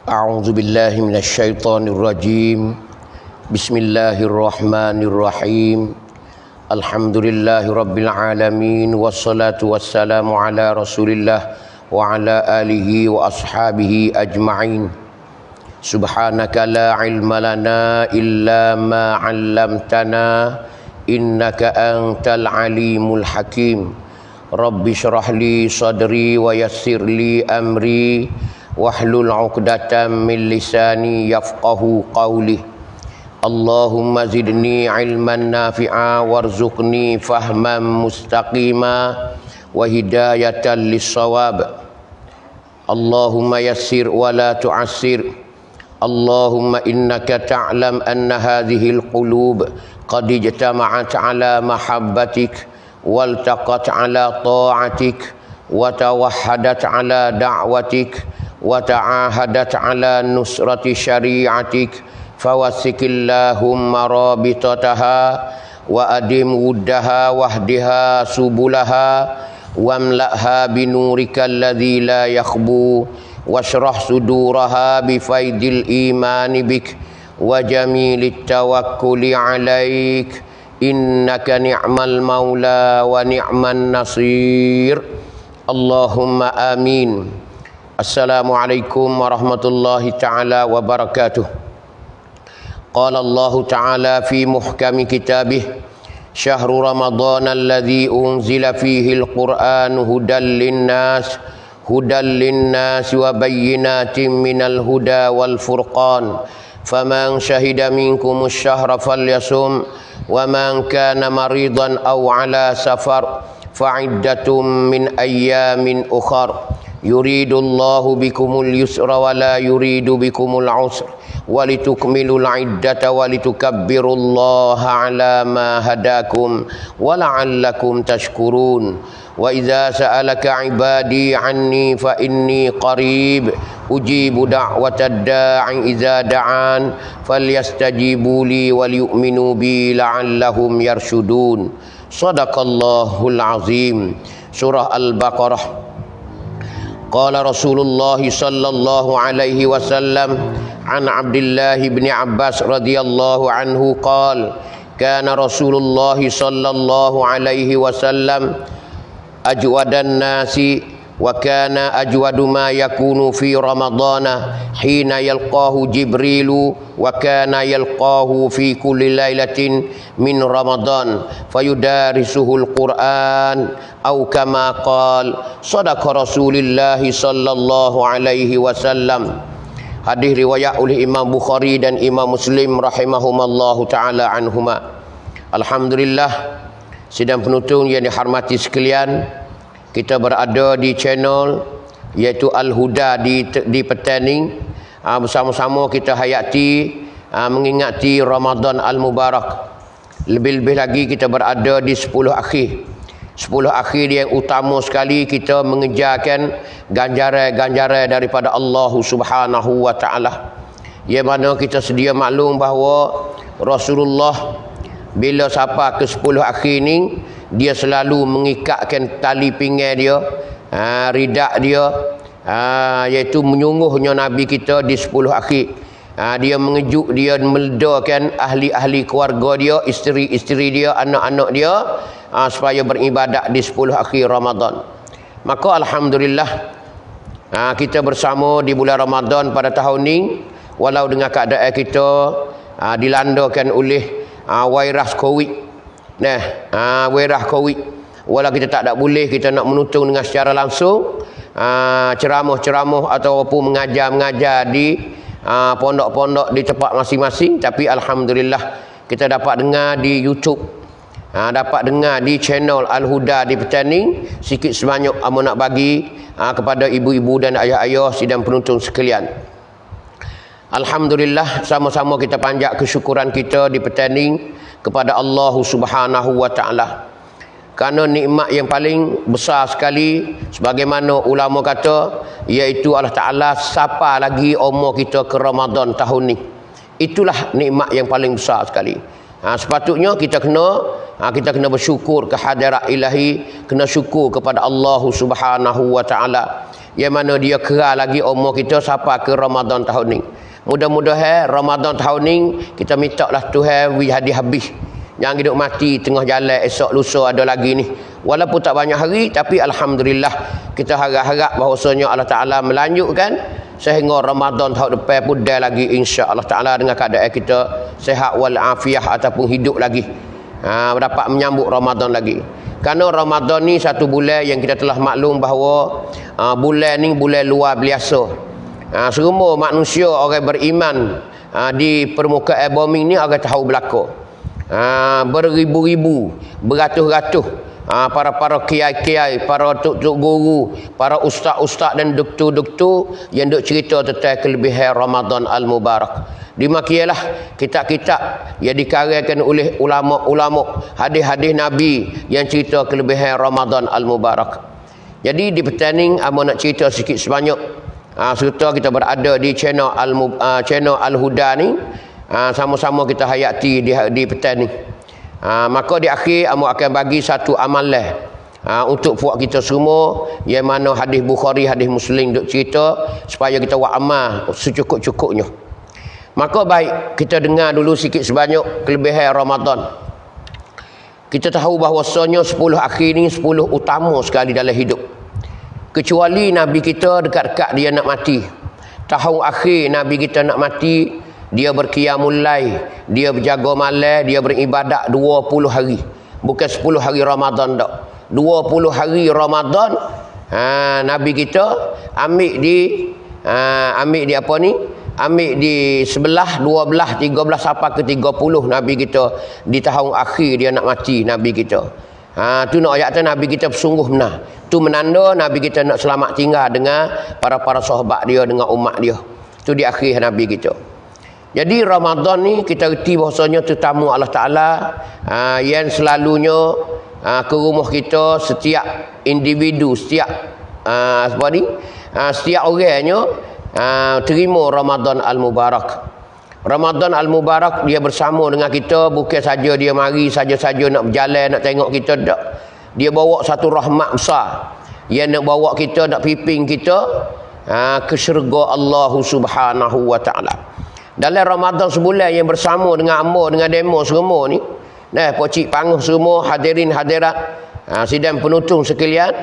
A'udzu billahi minasyaitonir rajim. Bismillahirrahmanirrahim. Alhamdulillahirabbil alamin wassalatu wassalamu ala Rasulillah wa ala alihi wa ashabihi ajma'in. Subhanaka la ilma lana illa ma 'allamtana innaka antal alimul hakim. Rabbi shrah li sadri wa yassir li amri wahlul 'uqdatam min lisani yafqahu qawli. Allahumma zidni ilman nafi'a warzuqni fahman mustaqima wa hidayatan lis-shawab. Allahumma yassir wa la tu'assir. Allahumma innaka ta'lam anna hadhihi al-qulub qad ijtama'at ala mahabbatik waltaqat ala ta'atik wa tawahhadat ala da'watik wa ta'ahadat ala nusrati syari'atik fawasikillahumma rabitataha wa adim wuddaha wahdiha subulaha wamla'ha binurika alladhi la yakhbu washrah suduraha bifaidil imani bik wa jamilit tawakkuli alaik innaka ni'mal maula wa ni'man nasir. Allahumma amin. Assalamualaikum warahmatullahi ta'ala wabarakatuh. Qala Allah ta'ala fi muhkami kitabih Syahru Ramadhan alladhi unzila fihi al-Qur'an hudan linnas wa bayyinatin minal huda wal furqan faman syahida minkumus syahra falyasum wa man kana maridan aw ala safar fa'iddatum min ayyamin ukhar. Yuridullahu bikumul yusra wa la yuridu bikumul usra walitukmilul iddata walitukabbirullaha ala ma hadakum wa la'allakum tashkurun. Wa idza sa'alaka ibadi anni fa inni qarib ujibu da'watad da'i idza da'an falyastajibu li wal yu'minu bi la'allahum yarshudun. Shadaqallahul azim. Surah Al-Baqarah. Qala Rasulullah sallallahu alaihi wasallam an Abdullah bin Abbas radhiyallahu anhu qala kana Rasulullah sallallahu alaihi wasallam ajwadan nasi wa kana ajwadu ma yakunu fi ramadana hina yalqahu jibrilu wa kana yalqahu fi kulli lailatin min ramadan fayudarisuhul quran au kama qala sadaqa rasulillah sallallahu alaihi wasallam. Hadis riwayat oleh Imam Bukhari dan Imam Muslim rahimahumallahu taala anhuma. Alhamdulillah, sidang penonton yang dihormati sekalian, kita berada di channel iaitu Al-Huda di Petaning. Bersama-sama kita hayati mengingati Ramadan Al-Mubarak. Lebih-lebih lagi kita berada di 10 akhir. 10 akhir yang utama sekali kita mengejarkan ganjaran-ganjaran daripada Allah Subhanahu wa taala. Yang mana kita sedia maklum bahawa Rasulullah bila sampai ke 10 akhir ni dia selalu mengikatkan tali pinggang dia, ridak dia, iaitu menyungguhnya Nabi kita di 10 akhir. Dia mengejuk, dia meledakan ahli-ahli keluarga dia, isteri-isteri dia, anak-anak dia, supaya beribadat di 10 akhir Ramadan. Maka alhamdulillah, kita bersama di bulan Ramadan pada tahun ni, walau dengan keadaan kita dilandakan oleh virus Covid. Virus Covid, walau kita tak boleh kita nak menonton dengan secara langsung ceramah-ceramah ataupun mengajar-mengajar di pondok-pondok di tempat masing-masing, tapi alhamdulillah kita dapat dengar di YouTube, dapat dengar di channel Al-Huda di Petaning. Sikit sebanyak amu nak bagi kepada ibu-ibu dan ayah-ayah sidang penonton sekalian. Alhamdulillah, sama-sama kita panjat kesyukuran kita di Petaning kepada Allah Subhanahu wa taala. Kerana nikmat yang paling besar sekali, sebagaimana ulama kata, iaitu Allah Ta'ala sapa lagi umur kita ke Ramadan tahun ni. Itulah nikmat yang paling besar sekali. Sepatutnya kita kena bersyukur ke hadirat ilahi, kena syukur kepada Allah Subhanahu wa taala yang mana dia kera lagi umur kita sampai ke Ramadan tahun ni. Mudah-mudahan Ramadan tahun ni kita minta lah Tuhan hadis habis. Jangan hidup mati tengah jalan esok lusa ada lagi ni. Walaupun tak banyak hari tapi alhamdulillah kita harap-harap bahawasanya Allah Taala melanjutkan sehingga Ramadan tahun depan pun dah lagi insya-Allah Taala dengan keadaan kita sihat wal afiah ataupun hidup lagi. Dapat menyambut Ramadan lagi. Kerana Ramadan ni satu bulan yang kita telah maklum bahawa bulan ni bulan luar biasa. Semua manusia orang beriman di permukaan bumi ni orang tahu berlaku. Beribu-ribu, beratus-ratus para kiai-kiai, para tok-tok guru, para ustaz-ustaz dan doktor-doktor yang duk cerita tentang kelebihan Ramadan al-Mubarak. Dimakialah kitab-kitab yang dikaryakan oleh ulama-ulama, hadis-hadis Nabi yang cerita kelebihan Ramadan al-Mubarak. Jadi di petang ni amo nak cerita sikit sebanyak serta kita berada di channel Al-Huda ni, sama-sama kita hayati di petang ni. Maka di akhir amo akan bagi satu amalan untuk puak kita semua yang mana hadis Bukhari, hadis Muslim duk cerita supaya kita buat amal secukup-cukupnya. Maka baik kita dengar dulu sikit sebanyak kelebihan Ramadan. Kita tahu bahawasanya 10 akhir ni 10 utama sekali dalam hidup. Kecuali Nabi kita dekat-dekat dia nak mati. Tahun akhir Nabi kita nak mati, dia berqiyamul lail, dia berjaga malam, dia beribadat 20 hari. Bukan 10 hari Ramadan tak. 20 hari Ramadan Nabi kita ambil di apa ni? Ambil di 11, 12, 13 sampai ke 30 Nabi kita di tahun akhir dia nak mati Nabi kita. Tu nak ayat Nabi kita sungguh benar. Tu menanda Nabi kita nak selamat tinggal dengan para sahabat dia, dengan umat dia. Tu di akhir Nabi kita. Jadi Ramadan ni kita reti bahasanya tetamu Allah Ta'ala yang selalunya ke rumah kita setiap individu, setiap setiap orangnya terima Ramadan al-Mubarak. Ramadan al-Mubarak dia bersama dengan kita, bukan saja dia mari saja-saja nak berjalan, nak tengok kita tak. Dia bawa satu rahmat besar yang nak bawa kita, nak pimpin kita ke syurga Allah Subhanahu wa taala. Dalam Ramadan sebulan yang bersama dengan hamba, dengan demo semua ni, pocik panguh semua, hadirin hadirat, sidang penonton sekalian,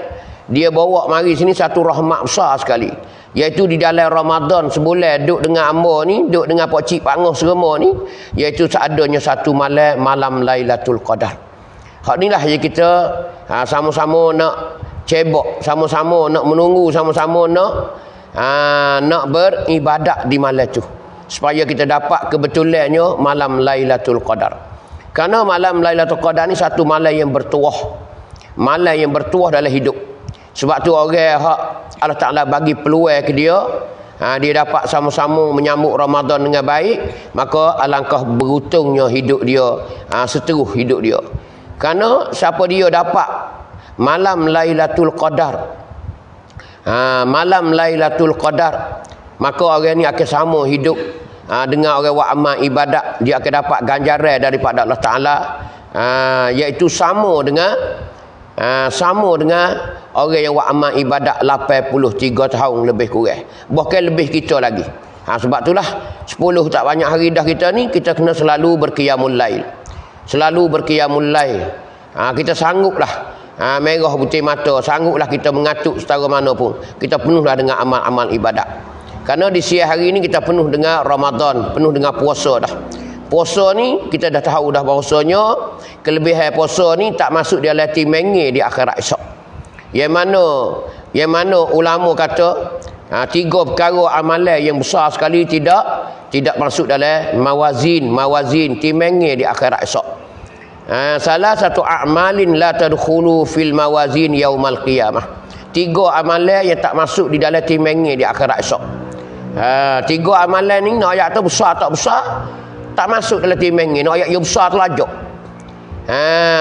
dia bawa mari sini satu rahmat besar sekali. Iaitu di dalam Ramadan sebulan duduk dengan hamba ni, duduk dengan pocik panguh semua ni, iaitu seadanya satu malam Lailatul Qadar. Hak inilah yang kita sama-sama nak cebok, sama-sama nak menunggu, sama-sama nak beribadat di malam tu, supaya kita dapat kebetulannya malam Lailatul Qadar. Kerana malam Lailatul Qadar ni satu malam yang bertuah. Malam yang bertuah dalam hidup. Sebab tu orang hak Allah Ta'ala bagi peluang ke dia, dia dapat sama-sama menyambut Ramadan dengan baik, maka alangkah beruntungnya hidup dia, seterus hidup dia. Kerana siapa dia dapat malam Lailatul Qadar, malam Lailatul Qadar, maka orang ni akan sama hidup dengan orang buat amal ibadat. Dia akan dapat ganjaran daripada Allah Ta'ala, iaitu sama dengan orang yang buat amal ibadat 83 tahun lebih kurang, bahkan lebih kita lagi. Sebab itulah 10 tak banyak hari dah kita ni, kita kena selalu berqiyamul lail. Selalu berqiyamul lail. Kita sangguplah merah putih mata, sangguplah kita mengatuk setara mana pun. Kita penuhlah dengan amal-amal ibadat. Kerana di siang hari ni kita penuh dengan Ramadan, penuh dengan puasa dah. Puasa ni kita dah tahu dah bahawasanya kelebihan puasa ni tak masuk dia lati mengi di akhirat esok. Yang mana ulama kata 3 perkara amalan yang besar sekali tidak masuk dalam mawazin timengi di akhirat esok. Salah satu a'malin la tadkhulu fil mawazin yaumal qiyamah. 3 amalan yang tak masuk di dalam timengi di akhirat esok. 3 amalan ni nak ayat tu besar tak besar tak masuk dalam timengi. Nak ayat yang besar telajak.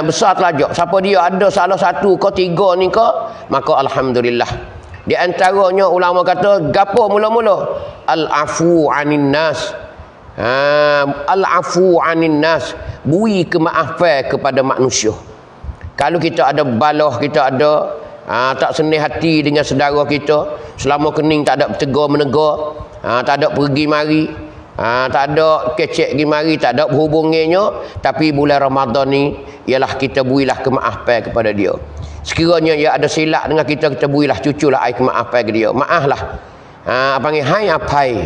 Besar telajak. Siapa dia ada salah satu ke 3 ni ke, maka alhamdulillah. Di antaranya ulama kata gapo mula-mula al-afu anin nas. Al-afu anin nas, beri kemaafan kepada manusia. Kalau kita ada balah, kita ada tak senang hati dengan saudara kita, selama kening tak ada bertegur menegur, tak ada pergi mari, tak ada kecek pergi mari, tak ada berhubungannya, tapi bulan Ramadan ni ialah kita berilah kemaafan kepada dia. Sekiranya dia ada silap dengan kita, kita berilah cuculah air kemaafan ke dia. Maaflah. Panggil hai apai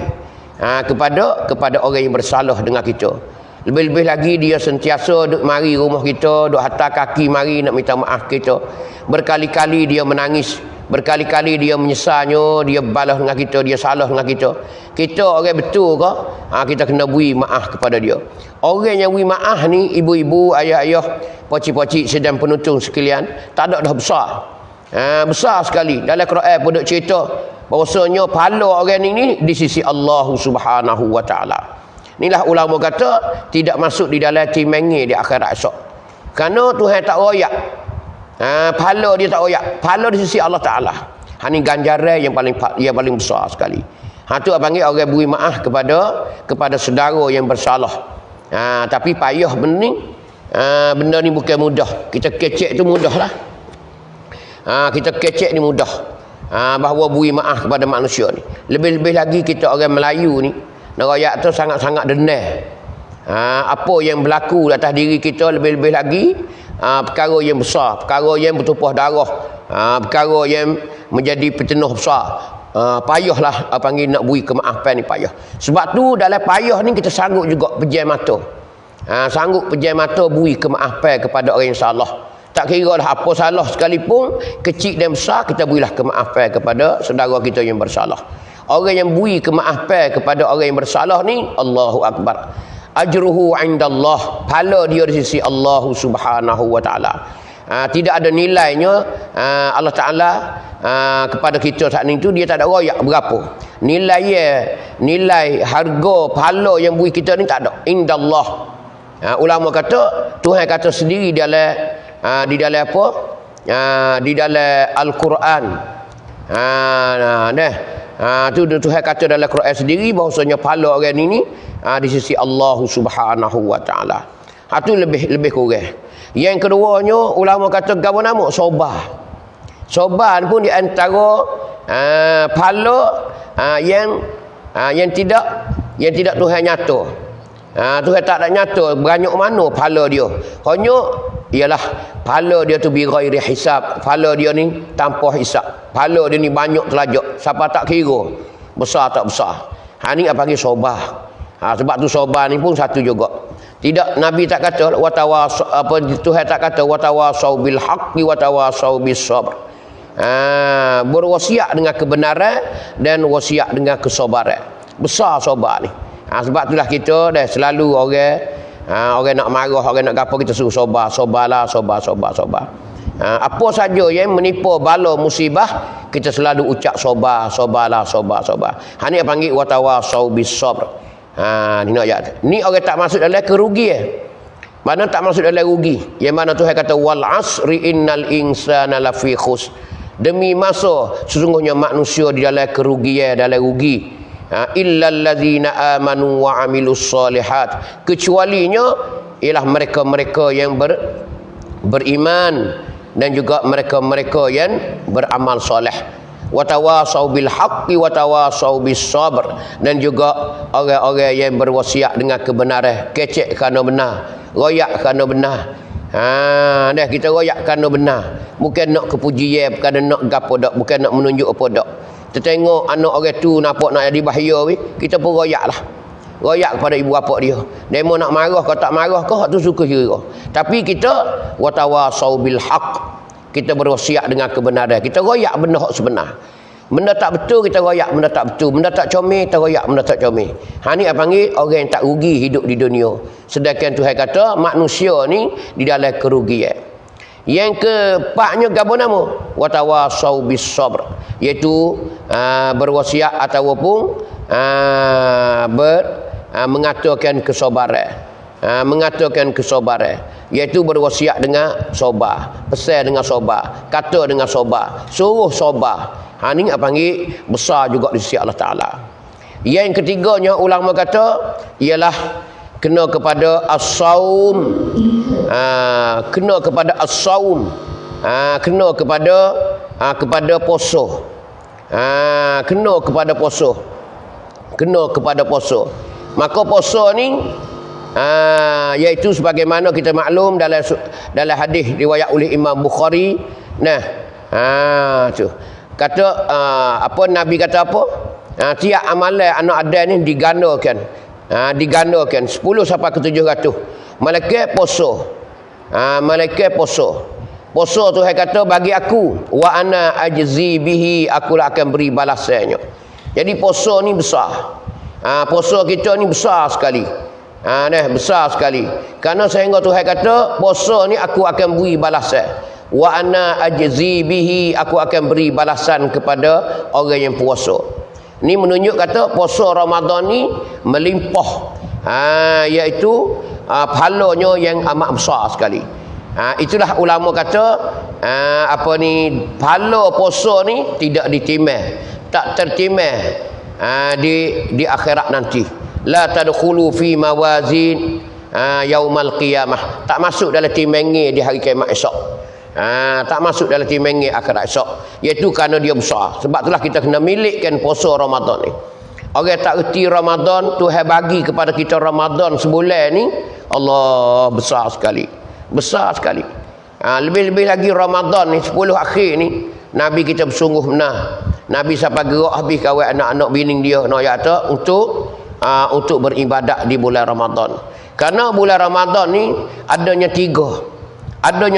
kepada orang yang bersalah dengan kita. Lebih-lebih lagi dia sentiasa duk mari rumah kita, duk hantar kaki mari nak minta maaf kita. Berkali-kali dia menangis, berkali-kali dia menyesalnya, dia balas dengan kita, dia salah dengan kita. Kita orang betul ke? Kita kena beri maaf kepada dia. Orang yang beri maaf ni, ibu-ibu, ayah-ayah, pocik-pocik sedang penonton sekalian, tak ada dah besar. Besar sekali. Dalam Quran pun duk cerita bahawasanya pahala orang ini di sisi Allah Subhanahu wa taala. Inilah ulama kata tidak masuk di dalam timenge di akhirat esok. Kerana Tuhan tak royak. Pahala dia tak royak. Pahala di sisi Allah Taala. Ini ganjaran yang paling besar sekali. Tu panggil orang beri maaf kepada saudara yang bersalah. Tapi payah benda ni bukan mudah. Kita kecek tu mudahlah. Kita kecek ni mudah. Bahawa beri maaf kepada manusia ni. Lebih-lebih lagi kita orang Melayu ni, royak tu sangat-sangat denah. Apa yang berlaku atas diri kita, lebih-lebih lagi perkara yang besar, perkara yang bertumpah darah, perkara yang menjadi petenuh besar. Payahlah panggil nak beri kemaafan ni payah. Sebab tu dalam payah ni kita sanggup juga pejam mata. Sanggup pejam mata beri kemaafan kepada orang yang salah. Tak kira lah apa salah sekalipun, kecil dan besar, kita berilah kemaafan kepada saudara kita yang bersalah. Orang yang beri kemaafan kepada orang yang bersalah ni, Allahu Akbar. Ajruhu indallah. Pahala dia di sisi Allah Subhanahu wa taala. Tidak ada nilainya Allah Taala kepada kita saat ini tu, dia tak ada royak berapa. Nilai harga pahala yang beri kita ni tak ada. Indallah. Ulama kata, Tuhan kata sendiri di dalam apa? Di dalam Al-Quran. Tu Tuhan kata dalam Quran sendiri bahawasanya pahala orang ini di sisi Allah Subhanahu wa taala. Tu lebih kurang. Yang keduanya ulama kata apa nama? Sabar. Sabar pun di antara pahala yang tidak Tuhan nyata. Tuhan tak ada nyata banyak mana pahala dia. Hanya ialah pahala dia tu bi ghairi hisab. Pahala dia ni tanpa hisab. Pahala dia ni banyak telajak. Siapa tak kira besar tak besar. Ni apa panggil sabar. Sebab tu sabar ni pun satu juga. Tidak, Nabi tak kata Tuhan tak kata watawasau bil haqqi watawasau bis sabr. Berwasiat dengan kebenaran dan wasiat dengan kesabaran. Besar sabar ni. Sebab itulah kita dah selalu orang nak marah, orang nak gapo, kita suruh sabar. Apa saja yang menimpa bala musibah, kita selalu ucap sabar. Ni panggil watawasau bis sabr. Ni nak ayat. Ni orang tak masuk dalam kerugian. Mana tak masuk dalam rugi. Yang mana Tuhan kata wal asri innal insana lafi khus. Demi masa sesungguhnya manusia di dalam kerugian, dalam rugi. Illal ladzina amanu wa amilus solihat. Kecualinya ialah mereka-mereka yang beriman dan juga mereka-mereka yang beramal soleh. Watawasau bil haqqi watawasau bis sabr. Dan juga orang-orang yang berwasiat dengan kebenaran. Kecek kerana benar, royak kerana benar. Kita royak kerana benar. Bukan nak kepujian, bukan nak gapo dak, bukan nak menunjuk apa dak. Kita tengok anak orang tu nampak nak jadi bahaya, kita pun royaklah. Royak kepada ibu bapa dia. Demo nak marah ke tak marah ke, hak tu suka kira. Tapi kita watawasau bil haqq. Kita berwasiat dengan kebenaran. Kita royak benda hak sebenar. Benda tak betul kita royak benda tak betul. Benda tak comel kita royak benda tak comel. Ni apa panggil orang yang tak rugi hidup di dunia. Sedangkan Tuhan kata manusia ni di dalam kerugian. Yang keempatnya apa nama? Watawasau bis sabr. Iaitu berwasiat ataupun mengatakan kesabaran. Mengatakan kesabaran, iaitu berwasiat dengan sabar, pesan dengan sabar, kata dengan sabar, suruh sabar. Ni apa panggil besar juga di sisi Allah Taala. Yang ketiganya ulama kata ialah kena kepada as-saum. Kena kepada as-saum. Kena kepada kepada poso. Kena kepada poso. Kena kepada poso. Maka poso ni iaitu sebagaimana kita maklum dalam hadis riwayat oleh Imam Bukhari. Nah, tu. Kata apa Nabi kata apa? Tiap amalan anak Adam ni digandakan. Digandakan 10 sampai ke 700. Malaikat poso. Malaikat poso. Poso tu saya kata bagi aku wa ana ajzi bihi, aku akan beri balasannya. Jadi poso ni besar. Poso kita ni besar sekali. Besar sekali. Karena sehingga Tuhan kata poso ni aku akan beri balasan. Wa ana ajzi bihi, aku akan beri balasan kepada orang yang puasa. Ni menunjuk kata puasa Ramadan ni melimpah. Iaitu pahalanya yang amat besar sekali. Itulah ulama kata pahala puasa ni tidak ditimah, tak tertimah di akhirat nanti. La tadkhulu fi mawazin yaumal qiyamah, tak masuk dalam timangi di hari kiamat esok. Tak masuk dalam timangi akhirat esok, iaitu kerana dia besar. Sebab itulah kita kena milikkan puasa Ramadan ni. Orang tak erti Ramadan, Tuhan bagi kepada kita Ramadan sebulan ni, Allah besar sekali. Besar sekali. Lebih-lebih lagi Ramadan ni 10 akhir ni, Nabi kita bersungguh benar. Nabi sampai gerak habis kawal anak-anak bini dia nak kata untuk beribadat di bulan Ramadan. Karena bulan Ramadan ni adanya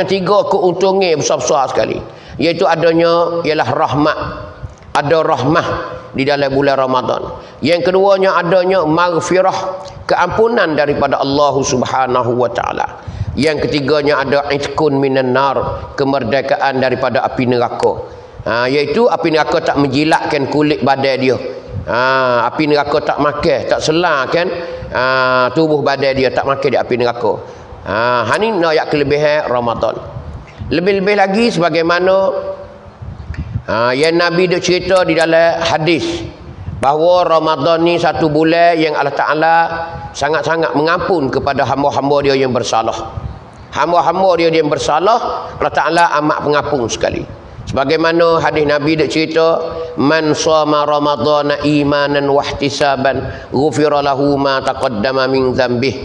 tiga keuntungan besar-besar sekali. Iaitu adanya ialah rahmat. Ada rahmah di dalam bulan Ramadan. Yang keduanya adanya maghfirah, keampunan daripada Allah Subhanahu wa taala. Yang ketiganya ada itqun minan nar, kemerdekaan daripada api neraka. Iaitu api neraka tak menjilatkan kulit badan dia. Api neraka tak makan, tak selarkan tubuh badan dia, tak makan di api neraka. Ini nak kelebihan Ramadan. Lebih-lebih lagi sebagaimana yang Nabi dah cerita di dalam hadis, bahawa Ramadan ni satu bulan yang Allah Ta'ala sangat-sangat mengampun kepada hamba-hamba dia yang bersalah. Hamba-hamba dia yang bersalah, Allah Ta'ala amat pengampun sekali. Sebagaimana hadis Nabi dah cerita, man shoma ramadhana imanan wa ihtisaban ghufira lahu ma taqaddama min dzambih.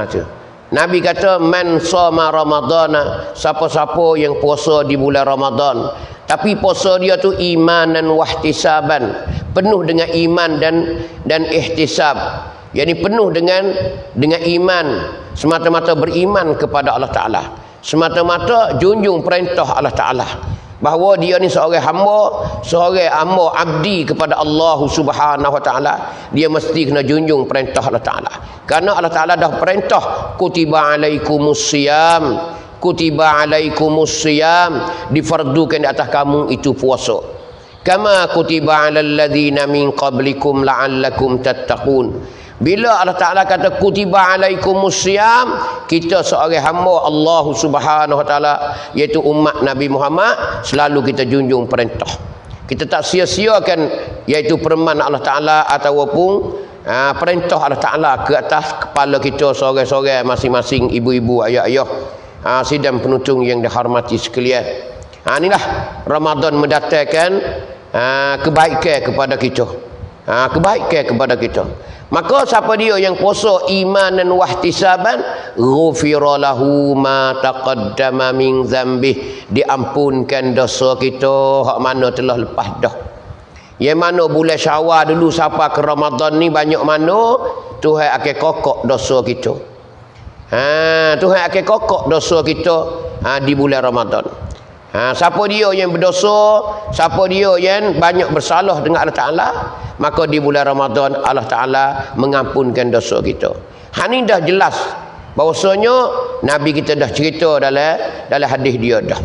Tu. Nabi kata man shoma ramadhana, siapa-siapa yang puasa di bulan Ramadan, tapi puasa dia tu imanan wa ihtisaban, penuh dengan iman dan ihtisab. Yani penuh dengan iman, semata-mata beriman kepada Allah Ta'ala, semata-mata junjung perintah Allah Ta'ala, bahawa dia ni seorang hamba abdi kepada Allah Subhanahu wa taala. Dia mesti kena junjung perintah Allah Ta'ala. Karena Allah Ta'ala dah perintah kutiba alaikumus siyam, difardukan di atas kamu itu puasa. Kama kutiba alal ladzina min qablikum la'allakum tattaqun. Bila Allah Ta'ala kata kutiba alaikumus siyam, kita seorang hamba Allah Subhanahu wa taala, iaitu umat Nabi Muhammad, selalu kita junjung perintah. Kita tak sia-siakan iaitu firman Allah Ta'ala ataupun perintah Allah Ta'ala ke atas kepala kita seorang-seorang, masing-masing ibu-ibu, ayah-ayah, sidang penutung yang dihormati sekalian. Inilah Ramadan mendatangkan kebaikan kepada kita. Kebaikan kepada kita. Maka siapa dia yang puasa imanan wa ihtisaban, ghufira lahu ma taqaddama min dzambih, diampunkan dosa kita hak mana telah lepas dah. Yang mana bulan Syawal dulu sampai ke Ramadan ni banyak mana Tuhan akan kokok dosa kita. Tuhan akan kokok dosa kita di bulan Ramadan. Siapa dia yang berdosa, siapa dia yang banyak bersalah dengan Allah Ta'ala, maka di bulan Ramadan Allah Ta'ala mengampunkan dosa kita. Ini dah jelas bahawasanya Nabi kita dah cerita dalam hadis dia dah.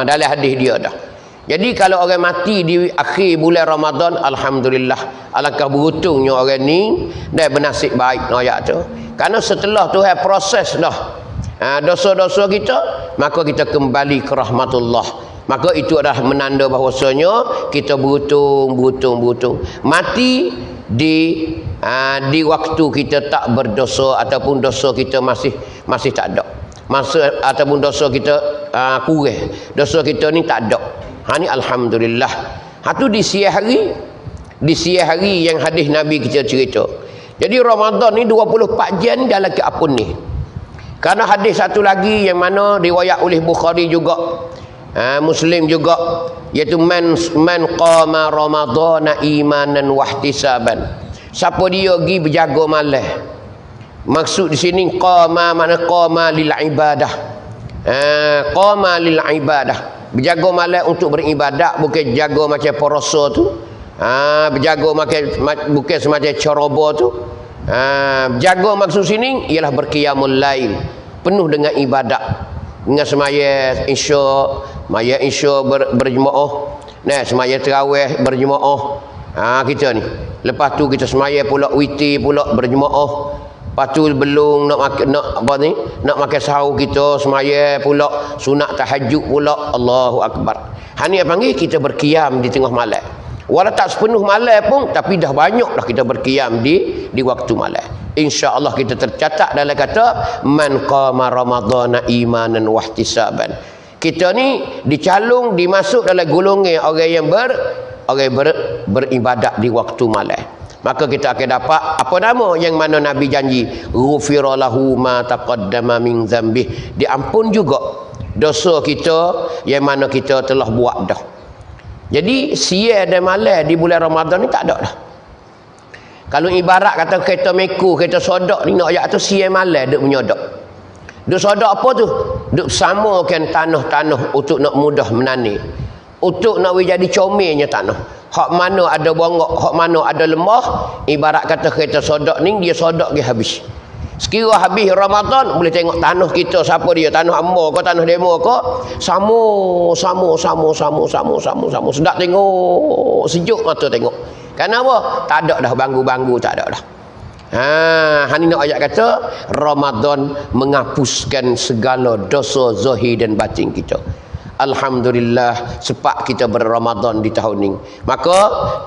Dalam hadis dia dah. Jadi kalau orang mati di akhir bulan Ramadan, alhamdulillah, alangkah beruntungnya orang ni dan bernasib baik ayat tu. Karena setelah Tuhan proses dah dosa-dosa kita, maka kita kembali ke rahmatullah. Maka itu adalah menanda bahawasanya kita beruntung. Mati di waktu kita tak berdosa ataupun dosa kita masih tak ada. masa ataupun dosa kita kurang. Dosa kita ni tak ada. Ni alhamdulillah. Tu di siang hari yang hadis Nabi kita cerita. Jadi Ramadan ni 24 jam dalam keapun ni. Karena hadis satu lagi yang mana riwayat oleh Bukhari juga, Muslim juga, iaitu man qama ramadhana imanan wahtisaban. Siapa dia pergi berjaga malam. Maksud di sini qama makna qama lil ibadah. Qama lil ibadah. Berjaga malam untuk beribadat, bukan jaga macam puasa tu. Berjaga bukan semacam ceroboh tu. Jaga maksud sini ialah berqiyamul lail, penuh dengan ibadat, dengan semaya isya berjemaah, semaya tarawih berjemaah. Kita ni lepas tu kita semaya pula witir pula berjemaah. Lepas tu belum nak makan sahur kita semaya pula sunat tahajud pula. Allahu akbar. Ni panggil kita berqiyam di tengah malam. Walau tak sepenuh malam pun, tapi dah banyak dah kita berqiyam di waktu malam. InsyaAllah kita tercatat dalam kata man qama ramadhana imanan wahtisaban. Kita ni dicalung, dimasuk dalam golongan orang yang beribadat di waktu malam. Maka kita akan dapat apa nama yang mana Nabi janji, ghufira lahu ma taqaddama min dzambih, diampun juga dosa kita yang mana kita telah buat dah. Jadi siang dan malam di bulan Ramadan ni tak ada dah. Kalau ibarat kata kereta meko, kereta sodak ni nak ajak tu siang malam duk menyodak. Duk sodak apa tu? Duk samakan tanah-tanah untuk nak mudah menanam. Untuk nak jadi comelnya tanah. Hak mana ada bongok, hak mana ada lemah, ibarat kata kereta sodak ni dia sodak dia habis. Sekira habis Ramadan boleh tengok tanah kita siapa dia, tanah ambo ke tanah demo ke, sama sedap tengok, sejuk mata tengok. Kenapa? Tak ada dah banggu-banggu, tak ada dah. Hani nak ayat kata Ramadan menghapuskan segala dosa zahir dan batin kita. Alhamdulillah sebab kita berRamadan di tahun ini. Maka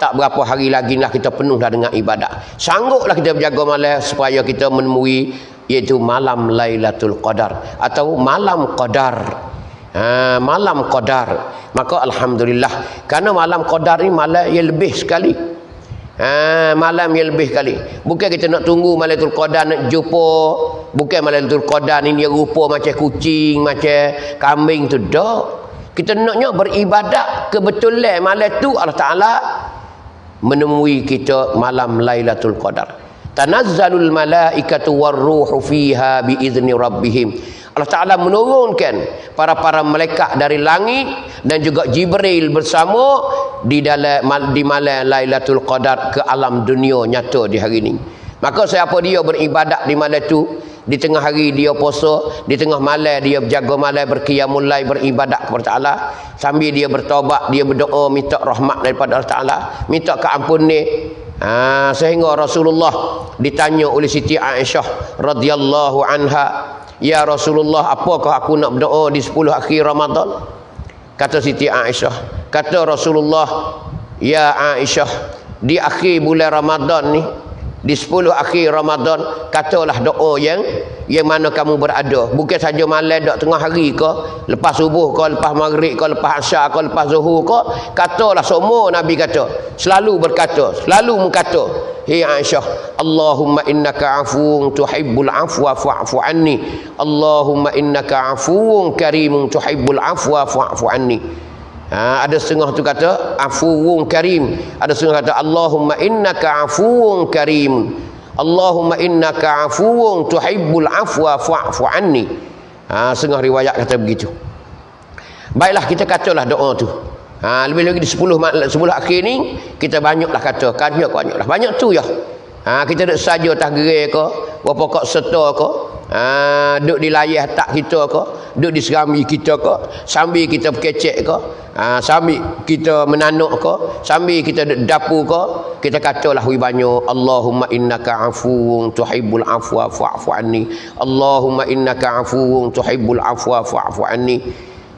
tak berapa hari lagi lah kita penuh dah dengan ibadat. Sangguplah kita berjaga malam supaya kita menemui iaitu malam Lailatul Qadar atau malam Qadar. Malam Qadar. Maka alhamdulillah kerana malam Qadar ni malam yang lebih sekali. Malam yang lebih kali. Bukan kita nak tunggu Lailatul Qadar nak jumpa. Bukan Lailatul Qadar ni dia rupa macam kucing, macam kambing tu dak. Kita naknya beribadat kebetulan malam tu Allah Taala menemui kita malam Lailatul Qadar. Tanazzalul malaikatu warruhu fiha biizni rabbihim. Allah Taala menurunkan para malaikat dari langit dan juga Jibril bersama di malam Lailatul Qadar ke alam dunia nyata di hari ini. Maka siapa dia beribadat di malam tu, di tengah hari dia puasa, di tengah malam dia berjaga malam berqiyamul lail beribadat kepada Allah, sambil dia bertaubat, dia berdoa minta rahmat daripada Allah Taala, minta keampunan ni. Sehingga Rasulullah ditanya oleh Siti Aisyah radhiyallahu anha, "Ya Rasulullah, apakah aku nak berdoa di 10 akhir Ramadan?" Kata Siti Aisyah, kata Rasulullah, "Ya Aisyah, di akhir bulan Ramadan ni, di 10 akhir Ramadan, katalah doa yang mana kamu berada. Bukan saja malam dak tengah hari ke, lepas subuh ke, lepas maghrib ke, lepas asar ke, lepas zuhur ke, katalah semua Nabi kata. Selalu berkata, selalu mengkata, "Hei Aisyah, Allahumma innaka afuwun tuhibbul afwa fa'fu anni. Allahumma innaka afuwun karimun tuhibbul afwa fa'fu anni." Ada setengah tu kata afuwun karim, ada setengah kata Allahumma innaka afuwun karim, Allahumma innaka afuwun tuhibbul afwa fa'fu anni. Setengah riwayat kata begitu. Baiklah, kita katalah doa tu. Lebih-lebih di 10 akhir ni kita banyaklah kata, banyaklah. Banyak tu ya. Kita duduk saja atas gerai ke, berapa kok serta ke, duduk di layar tak kita ke, duduk di serami kita ke, sambil kita berkecek ke, sambil kita menanuk ke, sambil kita duduk dapur ke, kita katalah banyak, Allahumma innaka afuwun tuhibbul afwa fa'fu anni, Allahumma innaka afuwun tuhibbul afwa fa'fu anni.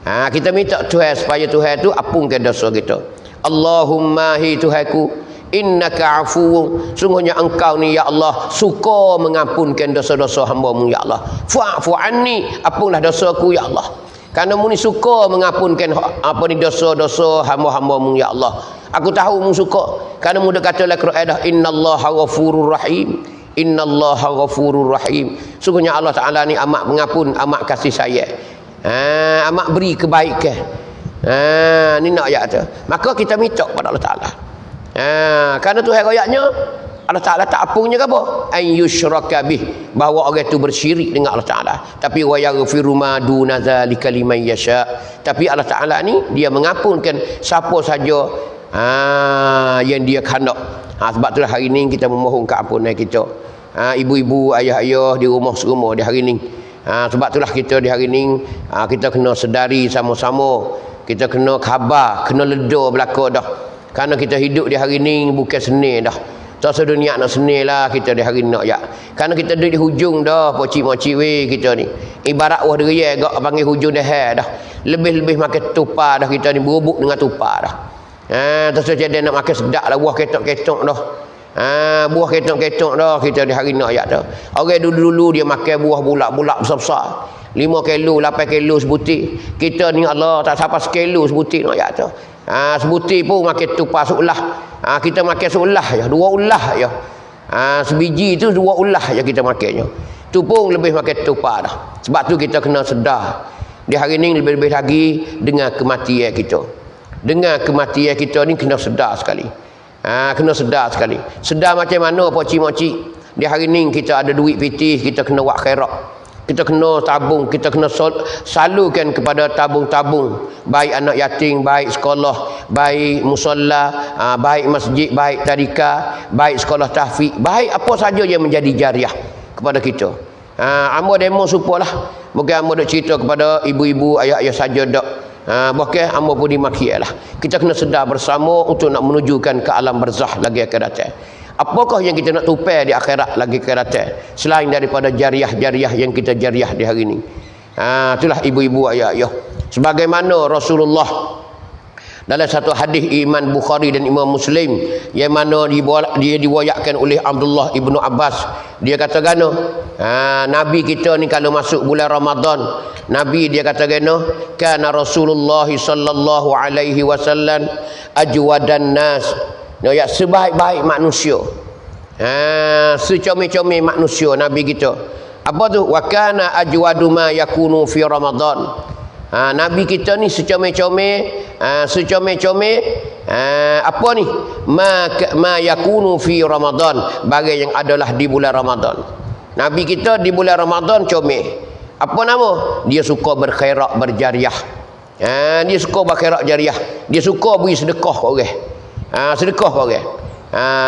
Kita minta Tuhan supaya Tuhan tu ampunkan dosa kita. Allahumma hi Tuhanku, innaka afuwun, sungguhnya engkau ni ya Allah suka mengampunkan dosa-dosa hamba-Mu ya Allah. Fa'fu anni, ampunlah dosaku ya Allah. Kerana Mu ni suka mengampunkan dosa-dosa hamba-hamba-Mu ya Allah. Aku tahu Mu suka. Kerana Mu dah kata dalam Quran dah, innallaha ghafurur rahim. Innallaha ghafurur rahim. Sungguhnya Allah Taala ni amat pengampun, amat kasih sayang. Amat beri kebaikan. Ni nak ayat tu. Maka kita minta kepada Allah Taala. Kerana tu ayatnya Allah Taala tak apunnya ke apa? An yusyraka bih, bahawa orang tu bersyirik dengan Allah Taala. Tapi wa yaghfiru ma duna zalika liman yasha. Tapi Allah Taala ni dia mengampunkan siapa saja yang dia kehendak. Sebab itulah hari ni kita memohon keampunan kita. Ibu-ibu, ayah-ayah di rumah-rumah di hari ni. Sebab itulah kita di hari ni kita kena sedari sama-sama. Kita kena khabar, kena leda belaka dah. Kerana kita hidup di hari ni bukan seni dah. Tak sedunia nak seni lah kita di hari ni nak ya. Kerana kita duduk di hujung dah, pocik-mocik weh kita ni. Ibarat wah deria agak panggil hujung dah dah. Lebih-lebih makan tupa dah kita ni, berubuk dengan tupa dah. Terus jadi nak makan sedap lah, buah ketok-ketok dah. Buah ketok-ketok dah kita di hari ni nak ya tu. Orang dulu-dulu dia makan buah bulak-bulak besar-besar. 5 kilo, 8 kilo sebutir. Kita ni Allah tak sampai sekilo sebutir nak ya tu. Sebutir pun makan tupas ulah. Kita makan seulah je, 2 ulah je. Sebiji tu 2 ulah je kita makannya. Tu pun lebih makan tupas dah. Sebab tu kita kena sedar. Di hari ni lebih-lebih lagi dengan kematian kita. Dengan kematian kita ni kena sedar sekali. Kena sedar sekali. Sedar macam mana pocik-mocik? Di hari ni kita ada duit pitih, kita kena buat khairat. Kita kena tabung, kita kena salurkan kepada tabung-tabung, baik anak yatim, baik sekolah, baik musolla, baik masjid, baik tadika, baik sekolah tahfiz, baik apa saja yang menjadi jariah kepada kita. Amo demo supalah, bukan amo nak cerita kepada ibu-ibu, ayah-ayah saja dak. Bahkan amo pun dimakilah. Kita kena sedar bersama untuk nak menunjukkan ke alam barzah lagi akan datang. Apakah yang kita nak tupai di akhirat lagi akan datang selain daripada jariah-jariah yang kita jariah di hari ini. Itulah ibu-ibu, ayah-ayah. Sebagaimana Rasulullah dalam satu hadis Imam Bukhari dan Imam Muslim yang mana dia diwayatkan oleh Abdullah ibnu Abbas, dia kata gano, Nabi kita ni kalau masuk bulan Ramadan, Nabi dia kata gano, kana Rasulullah sallallahu alaihi wasallam ajwadan nas, ya sebaik-baik manusia, secomel-comel manusia Nabi kita. Apa tu? Wa kana ajwadu ma yakunu fi Ramadan. Nabi kita ni secomel-comel, apa ni? Ma yakunu fi Ramadan, bagai yang adalah di bulan Ramadan. Nabi kita di bulan Ramadan comel. Apa nama? Dia suka berkhairat, berjariah. Dia suka berkhairat jariah. Dia suka beri sedekah ke orang. Sedekah ke orang.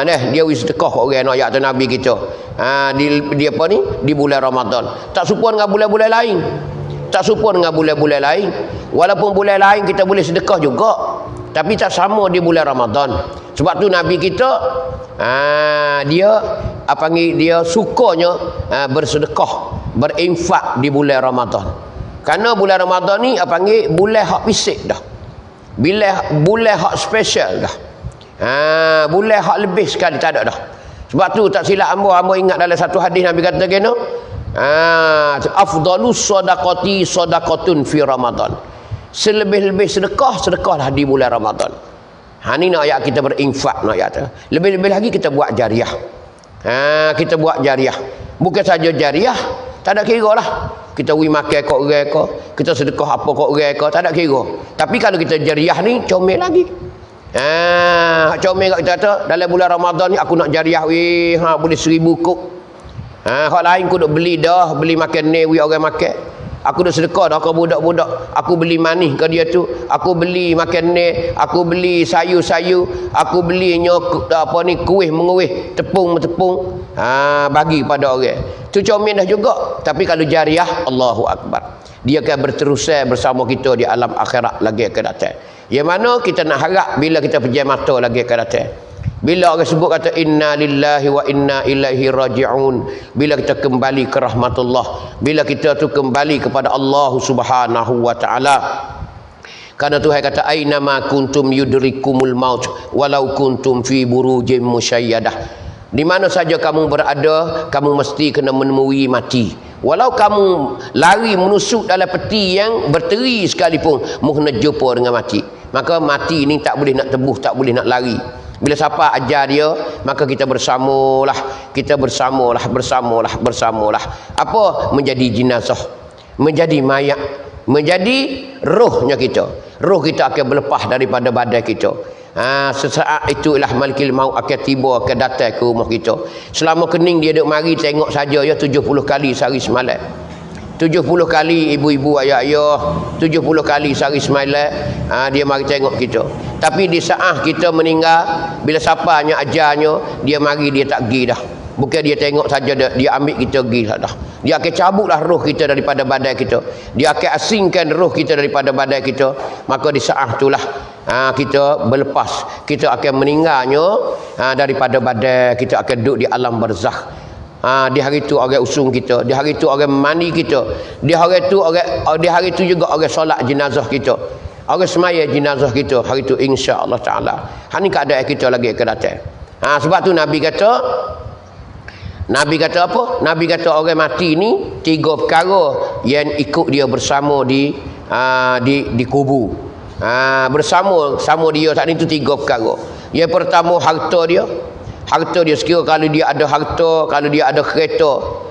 Dia beri sedekah ke orang nak ayat tu Nabi kita. Dia apa ni? Di bulan Ramadan. Tak serupa dengan bulan-bulan lain. Tak serupa dengan bulan-bulan lain. Walaupun bulan lain kita boleh sedekah juga, tapi tak sama di bulan Ramadan. Sebab tu Nabi kita dia dia sukanya bersedekah, berinfak di bulan Ramadan. Kerana bulan Ramadan ni bulan hak bisik dah. Bulan hak special dah. Bulan hak lebih sekali tak ada dah. Sebab tu tak silap hamba ingat dalam satu hadis Nabi kata kena afdalus sadaqati sadaqatun fi Ramadan. Selebih-lebih sedekahlah di bulan Ramadan. Ni nak ayat kita berinfak nak ayat tu. Lebih-lebih lagi kita buat jariah. Kita buat jariah. Bukan saja jariah, tak ada kira lah. Kita beri makan kat orang ke, kita sedekah apa kat orang ke, tak ada kira. Tapi kalau kita jariah ni comel lagi. Comel kat kita kata dalam bulan Ramadan ni aku nak jariah boleh 1000 kop. Hak lain aku duk beli makan ni orang makan. Aku dah sedekah dah ke budak-budak. Aku beli manis ke dia tu. Aku beli makan ni, aku beli sayur-sayur, aku belinya kuih menguih, tepung-tepung. Bagi pada orang. Tu comel dah juga. Tapi kalau jariah, Allahu Akbar. Dia akan berterusan bersama kita di alam akhirat lagi akan datang. Yang mana kita nak harap bila kita pejam mata lagi akan datang. Bila orang sebut kata inna lillahi wa inna ilaihi raji'un, bila kita kembali ke rahmatullah, bila kita tu kembali kepada Allah Subhanahu wa taala, Karena Tuhan kata aina ma kuntum yudrikumul maut walau kuntum fi burujim musyayyadah. Di mana saja kamu berada, kamu mesti kena menemui mati. Walau kamu lari menusuk dalam peti yang berteri sekalipun, mu kena jumpa dengan mati. Maka mati ni tak boleh nak tebus, tak boleh nak lari. Bila siapa ajar dia, maka kita bersamalah. Kita bersamalah. Apa? Menjadi jenazah, menjadi mayat, menjadi rohnya kita. Roh kita akan berlepas daripada badan kita. Sesaat itulah malikil maut akan tiba, akan datang ke rumah kita. Selama kening dia duk mari tengok saja ya 70 kali sehari semalam. 70 kali ibu-ibu ayah-ayah, 70 kali sehari semalam dia mari tengok kita. Tapi di saat kita meninggal, bila siapanya ajarnya, dia mari dia tak pergi dah. Bukan dia tengok saja dia ambil kita pergi dah. Dia akan cabutlah roh kita daripada badan kita. Dia akan asingkan roh kita daripada badan kita. Maka di saat itulah kita berlepas. Kita akan meninggalnya daripada badan. Kita akan duduk di alam barzakh. Di hari itu orang usung kita. Di hari itu orang mandi kita. Di hari itu juga orang solat jenazah kita. Orang semaya jenazah kita. Hari itu insya-Allah taala. Ini keadaan kita lagi akan datang. Sebab tu Nabi kata apa? Nabi kata orang mati ni 3 perkara yang ikut dia bersama di kubur. Bersama dia saat itu 3 perkara. Yang pertama harta dia. Harta dia sekira kalau dia ada harta, kalau dia ada kereta,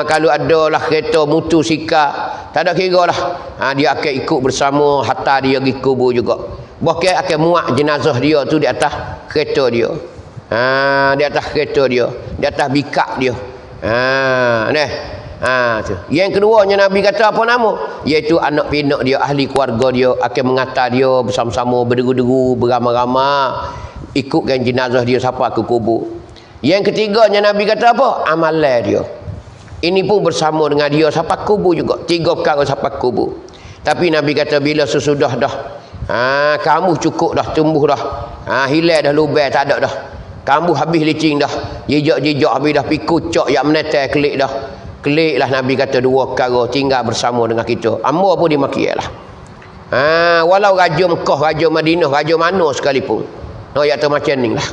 kalau ada lah kereta motosikal, tak ada kira lah. Dia akan ikut bersama harta dia di kubur juga. Bahkan akan muat jenazah dia tu di atas kereta dia. Di atas kereta dia, di atas bikak dia. Tu. Yang keduanya Nabi kata apa nama? Iaitu anak pinak dia, ahli keluarga dia akan mengantar dia bersama-sama berderu-deru, beramai-ramai ikutkan jenazah dia sampai ke kubur. Yang ketiganya Nabi kata apa? Amalan dia. Ini pun bersama dengan dia sampai kubur juga. 3 perkara sampai kubur. Tapi Nabi kata bila sesudah dah kamu cukup dah, tumbuh dah, hilang dah lubang, tak ada dah. Kamu habis licin dah, jejak habis dah, pikucok yang menetai kelik dah. Kelik lah Nabi kata 2 perkara tinggal bersama dengan kita. Ambo pun dimaki lah. Walau Raja Mekah, Raja Madinah, Raja mana sekalipun. Ya tu macam ni lah.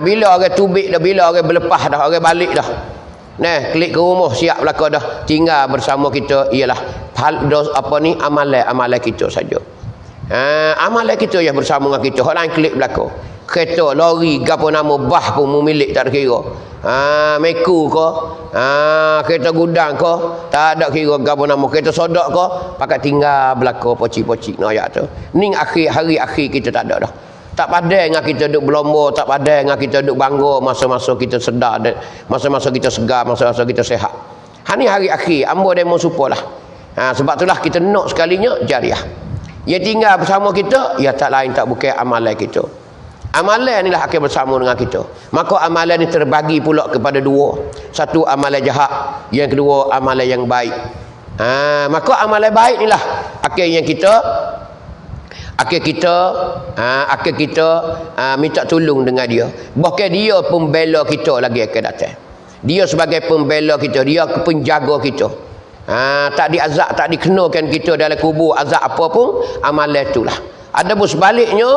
Bila orang tubik dah, bila orang berlepas dah, orang balik dah. Kelik ke rumah siap belaka dah. Tinggal bersama kita ialah amalan kita saja. Amalan kita yang bersama dengan kita. Orang lain kelik belaka. Kereta, lori, gapo nama bah pun milik tak ada kira. Meku ke, kereta gudang ke, tak ada kira gapo nama. Kereta sodak ke, pakai tinggal belaka poci-poci no ayat tu. Ni hari akhir kita tak ada dah. Tak pandai dengan kita duduk berlomba, tak pandai dengan kita duduk bangga masa-masa kita sedar, masa-masa kita segar, masa-masa kita sehat. Ni hari akhir, ambo demo supalah. Sebab itulah kita nak sekalinya jariah. Ia tinggal bersama kita, ia tak lain tak bukan amalan kita. Amalan inilah akan bersama dengan kita. Maka amalan ini terbagi pula kepada 2. Satu amalan jahat, yang kedua amalan yang baik. Maka amalan baik inilah akan yang kita minta tolong dengan dia. Bahkan dia pembela kita lagi akan datang. Dia sebagai pembela kita, dia penjaga kita. Tak diazab, tak dikenakan kita dalam kubur azab apa pun, amalan itulah. Adapun sebaliknya,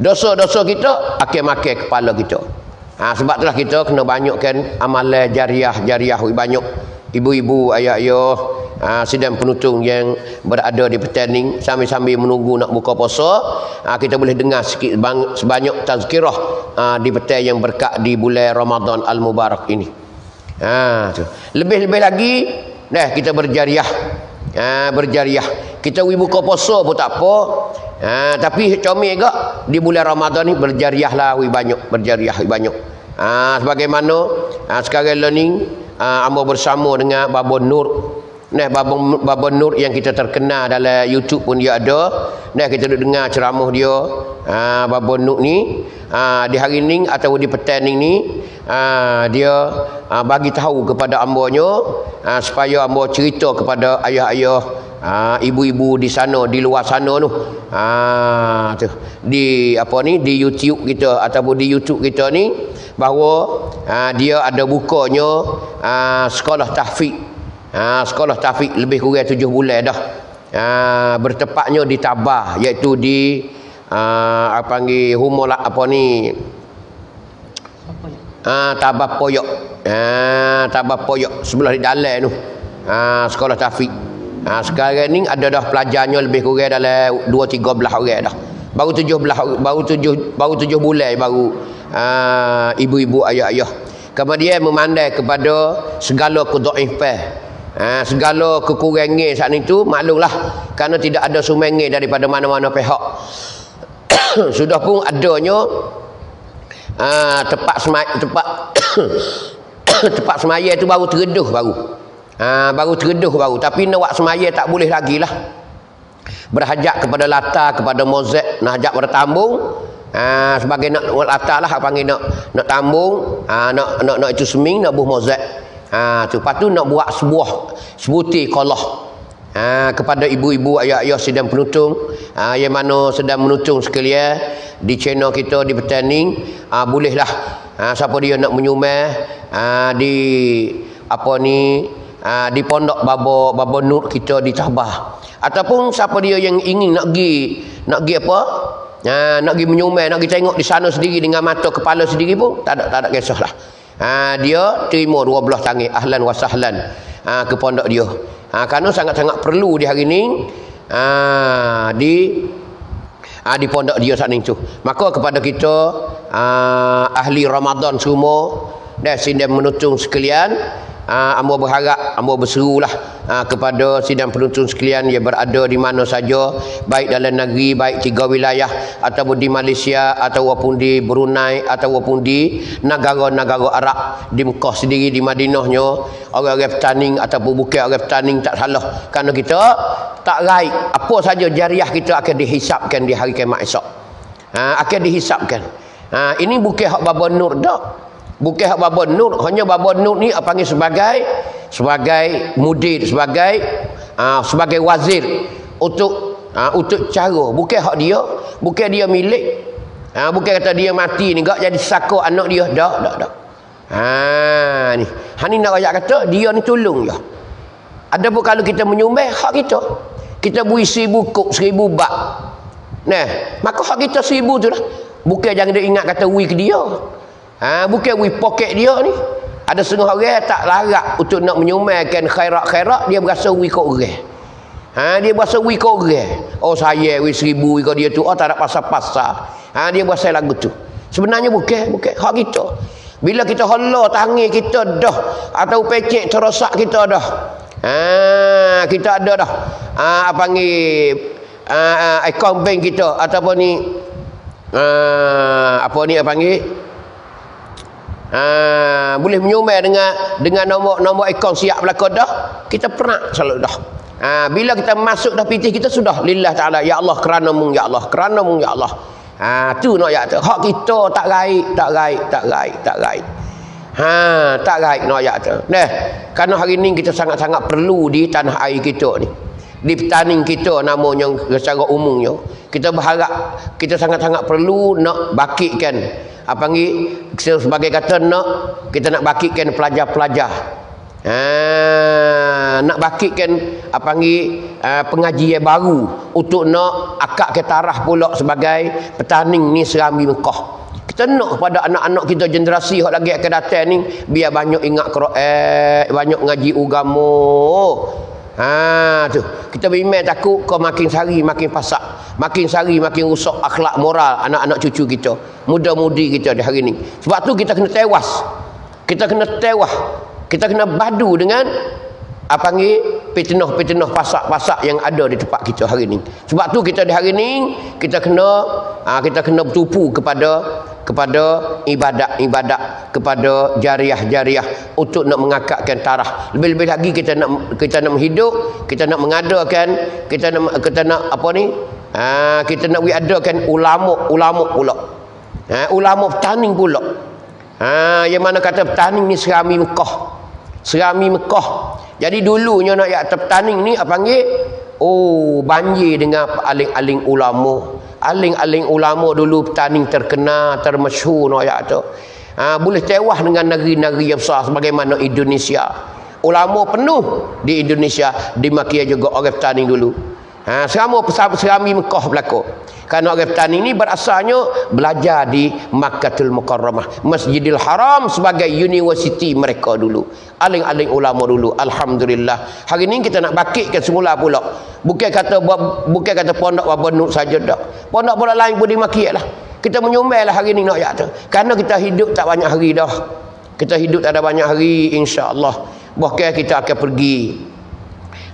dosa-dosa kita akan makan kepala kita. Sebab itulah kita kena banyakkan amalan jariah banyak. Ibu-ibu, ayah-ayah, sidang penutung yang berada di petani sambil-sambil menunggu nak buka puasa, kita boleh dengar sikit sebanyak tazkirah di petang yang berkat di bulan Ramadan Al-Mubarak ini. Lebih-lebih lagi kita berjariah. Kita buka puasa pun tak apa. Tapi comel juga di bulan Ramadan ni berjariahlah banyak. Sebagaimana sekarang learning amba bersama dengan Babon Nur. Babon Nur yang kita terkenal dalam YouTube pun dia ada. Kita duduk dengar ceramah dia. Babon Nur ni di hari ni atau di petang ni dia bagi tahu kepada ambanya supaya amba cerita kepada ayah-ayah, ibu-ibu di sana, di luar sana tu. Di di YouTube kita ataupun di YouTube kita ni, bahawa dia ada bukanya sekolah tahfiz. Sekolah tahfiz lebih kurang 7 bulan dah. bertepatnya di Tabah, iaitu di panggil humul apa ni, Tabah Poyok, Tabah Poyok sebelah di dalam tu, sekolah Tafiq. Sekarang ni ada dah pelajarnya lebih kurang dalam 2-3 belah orang dah. Baru 7 bulan baru ibu-ibu ayah-ayah. Kemudian memandai kepada segala kedhaifan, segala kekurangan saat itu, maklumlah kerana tidak ada sumbangan daripada mana-mana pihak. Sudah pun adanya tempat semaya itu baru tereduh baru, tapi nak buat semaya tak boleh lagi lah. Berhajat kepada latar, kepada mozek, nak hajat pada tambung, sebagai nak latar lah, panggil nak tambung, nak itu seming, nak buh mozek. Lepas tu nak buat sebutir kolah kepada ibu-ibu ayah-ayah sedang penutung, yang mana sedang menutung sekalian di channel kita di Pertanian, bolehlah siapa dia nak menyumbang di apa ni, di pondok Baba Nur kita di Tabah, ataupun siapa dia yang ingin nak pergi apa, nak pergi menyumbang, nak pergi tengok di sana sendiri dengan mata kepala sendiri pun tak ada kisahlah. Dia terima 12 tangan ahlan wa sahlan ke pondok dia, kerana sangat-sangat perlu di hari ni di pondok dia saat itu. Maka kepada kita ahli Ramadan semua dan sidang menutung sekalian, ambo berharap, ambo berserulah kepada sidang penuntut sekalian yang berada di mana saja, baik dalam negeri, baik 3 wilayah, ataupun di Malaysia, ataupun di Brunei, ataupun di negara-negara Arab, di Mekah sendiri, di Madinahnya, orang-orang Pertanian ataupun bukan orang Pertanian tak salah, kerana kita tak raih apa saja jariah kita akan dihisapkan di hari kiamat esok. Akan dihisapkan. Ini bukan hak Baba Nur dak. Bukan hak Baba Nur, hanya Baba Nur ni panggil sebagai mudir, sebagai wazir untuk cara, bukan hak dia, bukan dia milik. Bukan kata dia mati ni gak jadi saka anak dia, dak. Ni nak ayat kata dia ni tolong je. Adapun kalau kita menyumbang hak kita beri 1000 kop, 1000 bak. Nah, maka hak kita 1000 tu lah. Bukan jangan dia ingat kata wi ke dia. Bukan wi poket dia ni. Ada setengah orang tak larat untuk nak menyumbangkan khairat-khairat, dia berasa wi kau orang. Dia berasa wi kau orang. Oh saya wi 1000 kau dia tu, oh tak ada pasal-pasal. Dia berasa lagu tu. Sebenarnya bukan hak kita. Bila kita hala tangan kita dah, atau pecek terosak kita dah. Kita ada dah. Panggil akaun bank kita ataupun ni panggil boleh menyumbang dengan nombor akaun siap belaka dah, kita pernah selalu dah. Bila kita masuk dah pitih kita sudah lillah taala, ya Allah kerana mung, ya Allah kerana mung, ya Allah. Tu nak ayat tu. Hak kita tak raih. Tak raih nak ayat tu. Nah, kerana hari ni kita sangat-sangat perlu di tanah air kita ni, di Pertanian kita namanya secara umumnya, kita berharap kita sangat-sangat perlu nak bakitkan sebagai kata kita nak bakitkan pelajar-pelajar, nak bakitkan pengajian baru untuk nak akak ke tarah pula sebagai Pertanian ni Serami Mekah. Kita nak pada anak-anak kita generasi hak lagi akan datang ni biar banyak ingat Quran, banyak ngaji agama. Tu kita beriman takut kau makin sari makin pasak, makin sari makin rusak akhlak moral anak-anak cucu kita, muda-mudi kita di hari ni. Sebab tu kita kena tewas, kita kena badu dengan fitnah pasak-pasak yang ada di tempat kita hari ni. Sebab tu kita di hari ni kita kena bertumpu kepada ibadat, kepada jariah untuk nak mengakakkan tarah. Lebih-lebih lagi kita nak menghidup, kita nak mengadakan, kita nak kita nak adakan ulama pula. Ulama Pertanian pula. Yang mana kata Pertanian ni Serami Mekah. Jadi dulunya nak ayat Pertanian ni banjir dengan aling-aling ulama. Aling-aling ulama dulu Pertanian terkenal, termasyhur nak ayat tu. Boleh tewas dengan negeri-negeri yang besar sebagaimana Indonesia. Ulama penuh di Indonesia, dimakia juga orang Pertanian dulu. Serami Mekah berlaku. Kerana orang petani ni berasalnya belajar di Makkatul Mukarramah, Masjidil Haram, sebagai universiti mereka dulu. Aling-aling ulama dulu. Alhamdulillah. Hari ni kita nak bakitkan semula pula. Bukan kata pondok Wabanuk saja dak. Pondok-pondok lain pun dimakilah. Kita menyumbailah hari ni nak ayat tu. Kerana kita hidup tak banyak hari dah. Kita hidup tak ada banyak hari, insya-Allah. Bahkan kita akan pergi.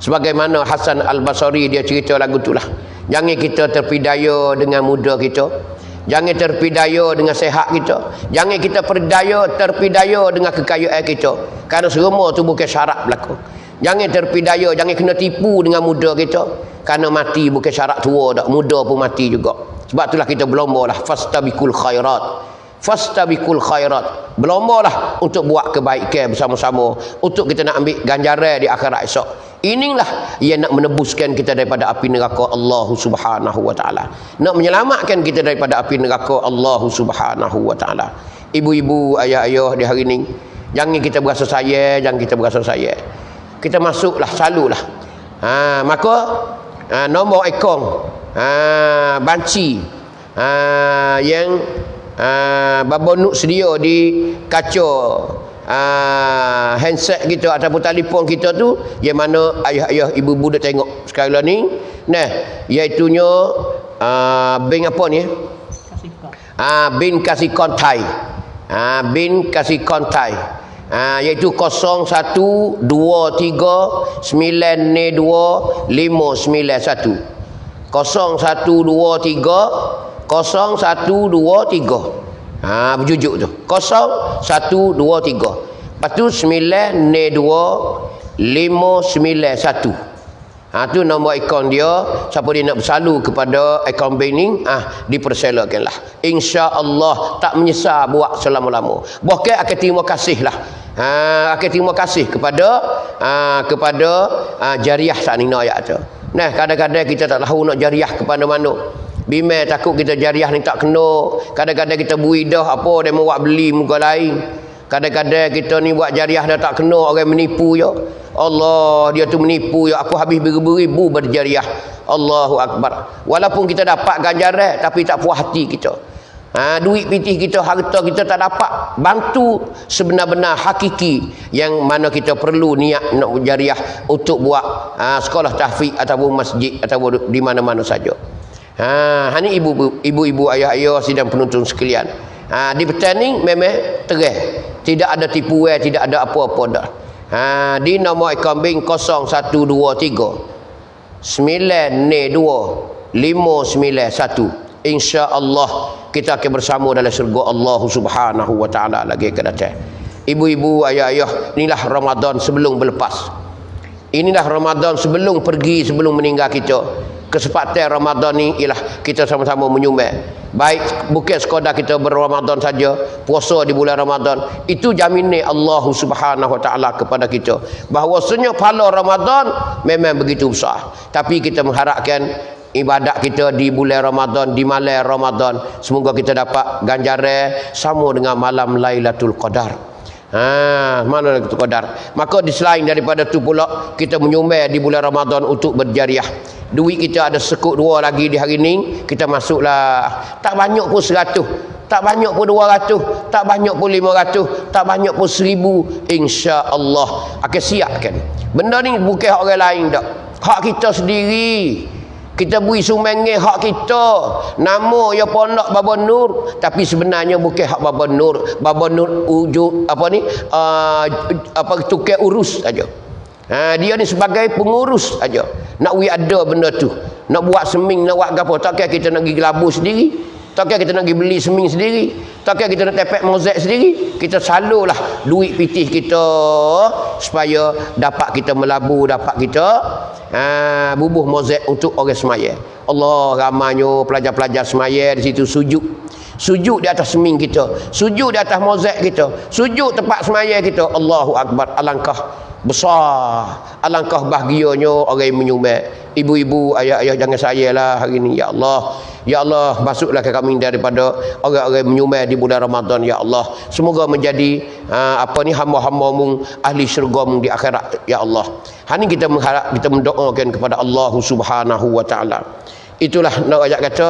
Sebagaimana Hasan Al-Basri dia cerita lagu itulah. Jangan kita terpidaya dengan muda kita. Jangan terpidaya dengan sehat kita. Jangan kita terpidaya dengan kekayaan kita. Kerana semua tu bukan syarat berlaku. Jangan terpidaya, jangan kena tipu dengan muda kita. Kerana mati bukan syarat tua dak, muda pun mati juga. Sebab itulah kita berlomba lah, fastabiqul khairat. Fastabiqul khairat. Berlombalah untuk buat kebaikan bersama-sama, untuk kita nak ambil ganjaran di akhirat esok. Inilah yang nak menebuskan kita daripada api neraka Allah Subhanahu wa taala. Nak menyelamatkan kita daripada api neraka Allah Subhanahu wa taala. Ibu-ibu, ayah-ayah di hari ini, jangan kita berasa sayang, jangan kita berasa sayang. Kita masuklah, selalulah. Maka nombor akaun banci yang Baba Nuk sedia di kaca handset kita ataupun telefon kita tu, yang mana ayah-ayah ibu-ibu dah tengok sekarang ni, iaitunya bin apa ni, bin kasih kontai, bin kasih kontai, iaitu 0123 992 591 0123 0123. Berjujuk tu 0123. Lepas tu 992 591. Tu nombor akaun dia. Siapa dia nak bersalur kepada akaun bank ni, dipersilakanlah. Insya-Allah tak menyesal buat selama-lama. Bahkan akan terima kasih lah. Akan terima kasih kepada jariah saat ni ayat tu. Nah, kadang-kadang kita tak tahu nak jariah kepada mana. Bimbang takut kita jariah ni tak kena. Kadang-kadang kita beri dah apa dia mau buat beli muka lain. Kadang-kadang kita ni buat jariah dah tak kena, orang menipu je. Allah, dia tu menipu je. Aku habis beribu-ribu berjariah. Allahu Akbar. Walaupun kita dapat ganjaran tapi tak puas hati kita. Duit pitih kita, harta kita tak dapat bantu sebenar-benar hakiki yang mana kita perlu niat nak jariah untuk buat sekolah tahfiz ataupun masjid ataupun di mana-mana saja. Ini ibu-ibu, ayah-ayah sidang penonton sekalian. Di petang ni memang terang, tidak ada tipuan, tidak ada apa-apa dah. Di nombor akaun bank 0123 992 591. Insya-Allah kita akan bersama dalam syurga Allah Subhanahu wa taala lagi akan datang. Ibu-ibu, ayah-ayah, inilah Ramadan sebelum berlepas. Inilah Ramadan sebelum pergi, sebelum meninggal kita. Kesempatan Ramadan ni ialah kita sama-sama menyumbang. Baik bukan sekadar kita berRamadan saja, puasa di bulan Ramadan, itu jaminan Allah Subhanahu wa taala kepada kita bahawasanya pahala Ramadan memang begitu besar. Tapi kita mengharapkan ibadat kita di bulan Ramadan, di malam Ramadan, semoga kita dapat ganjaran sama dengan malam Lailatul Qadar. Mana Lailatul Qadar. Maka di selain daripada tu pula kita menyumbang di bulan Ramadan untuk berjariah. Duit kita ada sekut dua lagi di hari ni, kita masuklah. Tak banyak pun 100, tak banyak pun 200, tak banyak pun 500, tak banyak pun 1000, insya-Allah akan siapkan. Benda ni bukan hak orang lain dak. Hak kita sendiri. Kita beri sumbangan hak kita. Nama ya pondok Baba Nur, tapi sebenarnya bukan hak Baba Nur. Baba Nur wujud tukar urus saja. Dia ni sebagai pengurus saja. Nak ada benda tu, nak buat seming, nak buat gapo, takkan kita nak pergi gelabur sendiri, takkan kita nak pergi beli seming sendiri, takkan kita nak tepek mozaik sendiri. Kita salurlah duit pitih kita supaya dapat kita melabur, dapat kita bubuh mozaik untuk orang semaya. Allah, ramainya pelajar-pelajar semaya di situ sujud di atas seming kita, sujud di atas mozaik kita, sujud tempat semaya kita. Allahu Akbar. Alangkah besar. Alangkah bahagianya orang yang menyumbang. Ibu-ibu, ayah-ayah, jangan sayalah hari ni, ya Allah. Ya Allah, masuklah ke kami daripada orang-orang yang menyumbang di bulan Ramadan, ya Allah. Semoga menjadi hamba-hamba-Mu ahli syurga-Mu di akhirat, ya Allah. Hari ni kita mengharap, kita mendoakan kepada Allah Subhanahu wa taala. Itulah nak ayat kata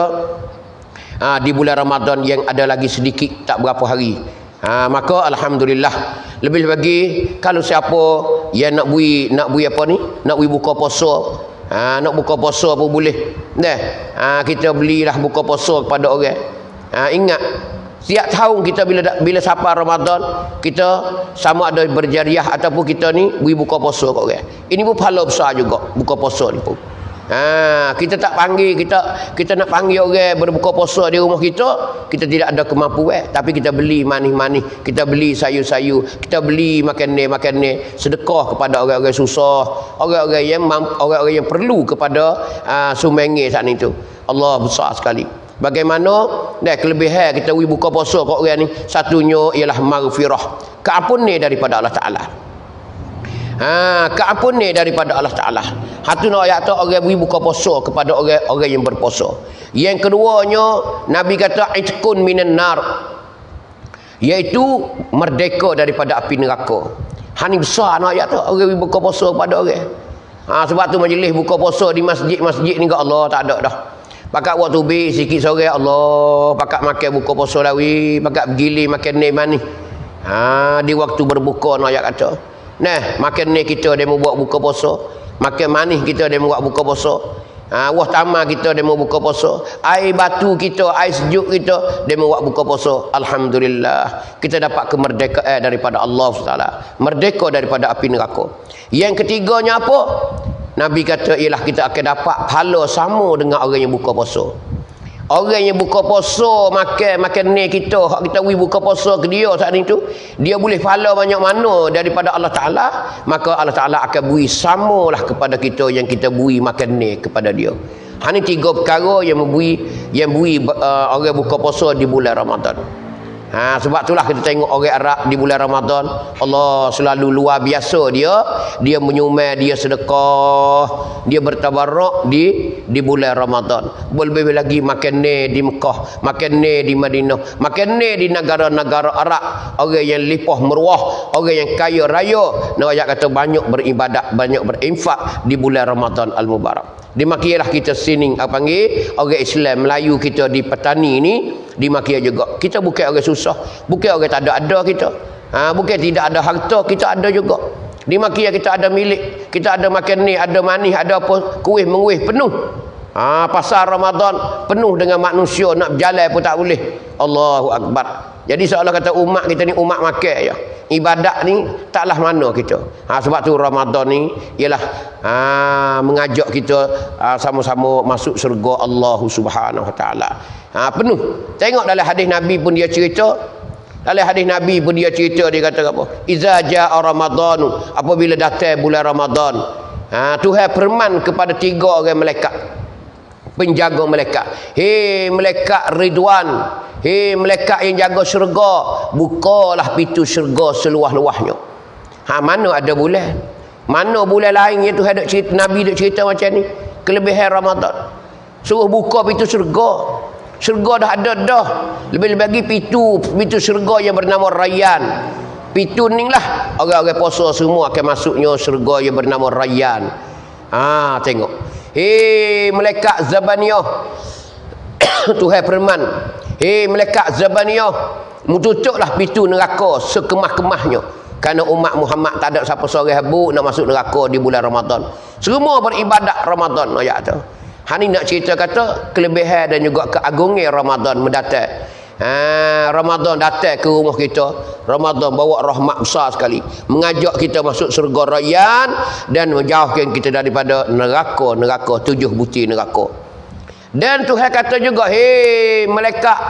di bulan Ramadan yang ada lagi sedikit, tak berapa hari. Maka alhamdulillah, lebih lagi kalau siapa yang nak bui apa ni, nak bui buka puasa, nak buka puasa pun boleh. Kita belilah buka puasa kepada orang. Ingat, setiap tahun kita bila sampai Ramadan, kita sama ada berjariah ataupun kita ni bui buka puasa kat orang. Ini pun pahala besar juga buka puasa ni pun. Kita tak panggil, kita nak panggil orang berbuka puasa di rumah kita tidak ada kemampuan, tapi kita beli manis-manis, kita beli sayur-sayur, kita beli makan ni sedekah kepada orang-orang susah, orang-orang yang perlu kepada sumbangan saat itu. Allah besar sekali. Bagaimana kelebihan kita buka puasa kat orang ni, satunya ialah maghfirah, keampunan daripada Allah Taala. Keampunan daripada Allah Taala. Hatu nak ayat tu orang buka puasa kepada orang yang berpuasa. Yang keduanya, Nabi kata itqun minan nar, iaitu merdeka daripada api neraka. Hani besar nak ayat tu orang buka puasa kepada orang. Sebab tu majlis buka puasa di masjid-masjid ni kat Allah tak ada dah. Pakat waktu bi sikit sore Allah, pakat makan buka puasa lawi, pakat bergilir makan ni manis. Di waktu berbuka nak ayat kata. Makan ni kita dia mau buat buka puasa. Makan manis kita dia mau buat buka puasa. Wah tamar kita dia mau buka puasa. Air batu kita, air sejuk kita dia mau buat buka puasa. Alhamdulillah, kita dapat kemerdekaan daripada Allah SWT. Merdeka daripada api neraka. Yang ketiganya apa? Nabi kata ialah kita akan dapat pahala sama dengan orang yang buka puasa. Orang yang buka puasa makan ni kita, hak kita buka puasa ke dia saat itu, dia boleh pahala banyak mana daripada Allah Taala, maka Allah Taala akan beri samalah kepada kita yang kita beri makan ni kepada dia. Ini tiga perkara yang beri orang buka puasa di bulan Ramadan. Sebab itulah kita tengok orang Arab di bulan Ramadan, Allah selalu luar biasa dia menyumbang, dia sedekah, dia bertabarruk di bulan Ramadan. Lebih lagi makan ni di Mekah, makan ni di Madinah, makan ni di negara-negara Arab, orang yang lipah meruah, orang yang kaya raya, nak ayat kata banyak beribadat, banyak berinfak di bulan Ramadan al-Mubarak. Dimakilah kita sini panggil orang Islam Melayu kita di petani ni, dimaki juga. Kita bukan orang susah, bukan orang tak ada kita. Bukan tidak ada harta, kita ada juga. Dimaki kita ada milik, kita ada makan ni, ada manis, ada apa, kuih menguih penuh. Pasar Ramadan penuh dengan manusia, nak berjalan pun tak boleh. Allahu Akbar. Jadi seolah kata umat kita ni umat makan je. Ibadat ni taklah mana kita. Sebab tu Ramadan ni ialah mengajak kita sama-sama masuk syurga Allah Subhanahu Wa Taala. Penuh. Tengok dalam hadis Nabi pun dia cerita. Dalam hadis Nabi pun dia cerita, dia kata apa? Iza jaa Ramadanu, apabila datang bulan Ramadan, Tuhan firman kepada tiga orang malaikat, penjaga malaikat. Hei malaikat Ridwan, hei malaikat yang jaga syurga, bukalah pintu syurga seluas-luasnya. Mana ada bulan? Mana bulan lain yang Tuhan duk cerita, Nabi duk cerita macam ni? Kelebihan Ramadan. Suruh buka pintu syurga. Syurga dah ada dah. Lebih-lebih lagi pintu syurga yang bernama Rayyan. Pintu ni lah orang-orang puasa semua akan masuknya syurga yang bernama Rayyan. Tengok. Hei malaikat Zabaniyah. Tuhan firman, hei malaikat Zabaniyah, tutuplah pintu neraka sekemah-kemahnya. Kerana umat Muhammad tak ada siapa seorang habuk nak masuk neraka di bulan Ramadan. Semua beribadat Ramadan ayat tu. Hani nak cerita kata kelebihan dan juga keagungan Ramadan mendatang. Ramadan datang ke rumah kita. Ramadan bawa rahmat besar sekali, mengajak kita masuk surga Rayyan dan menjauhkan kita daripada neraka 7 butir neraka. Dan Tuhan kata juga, hei malaikat,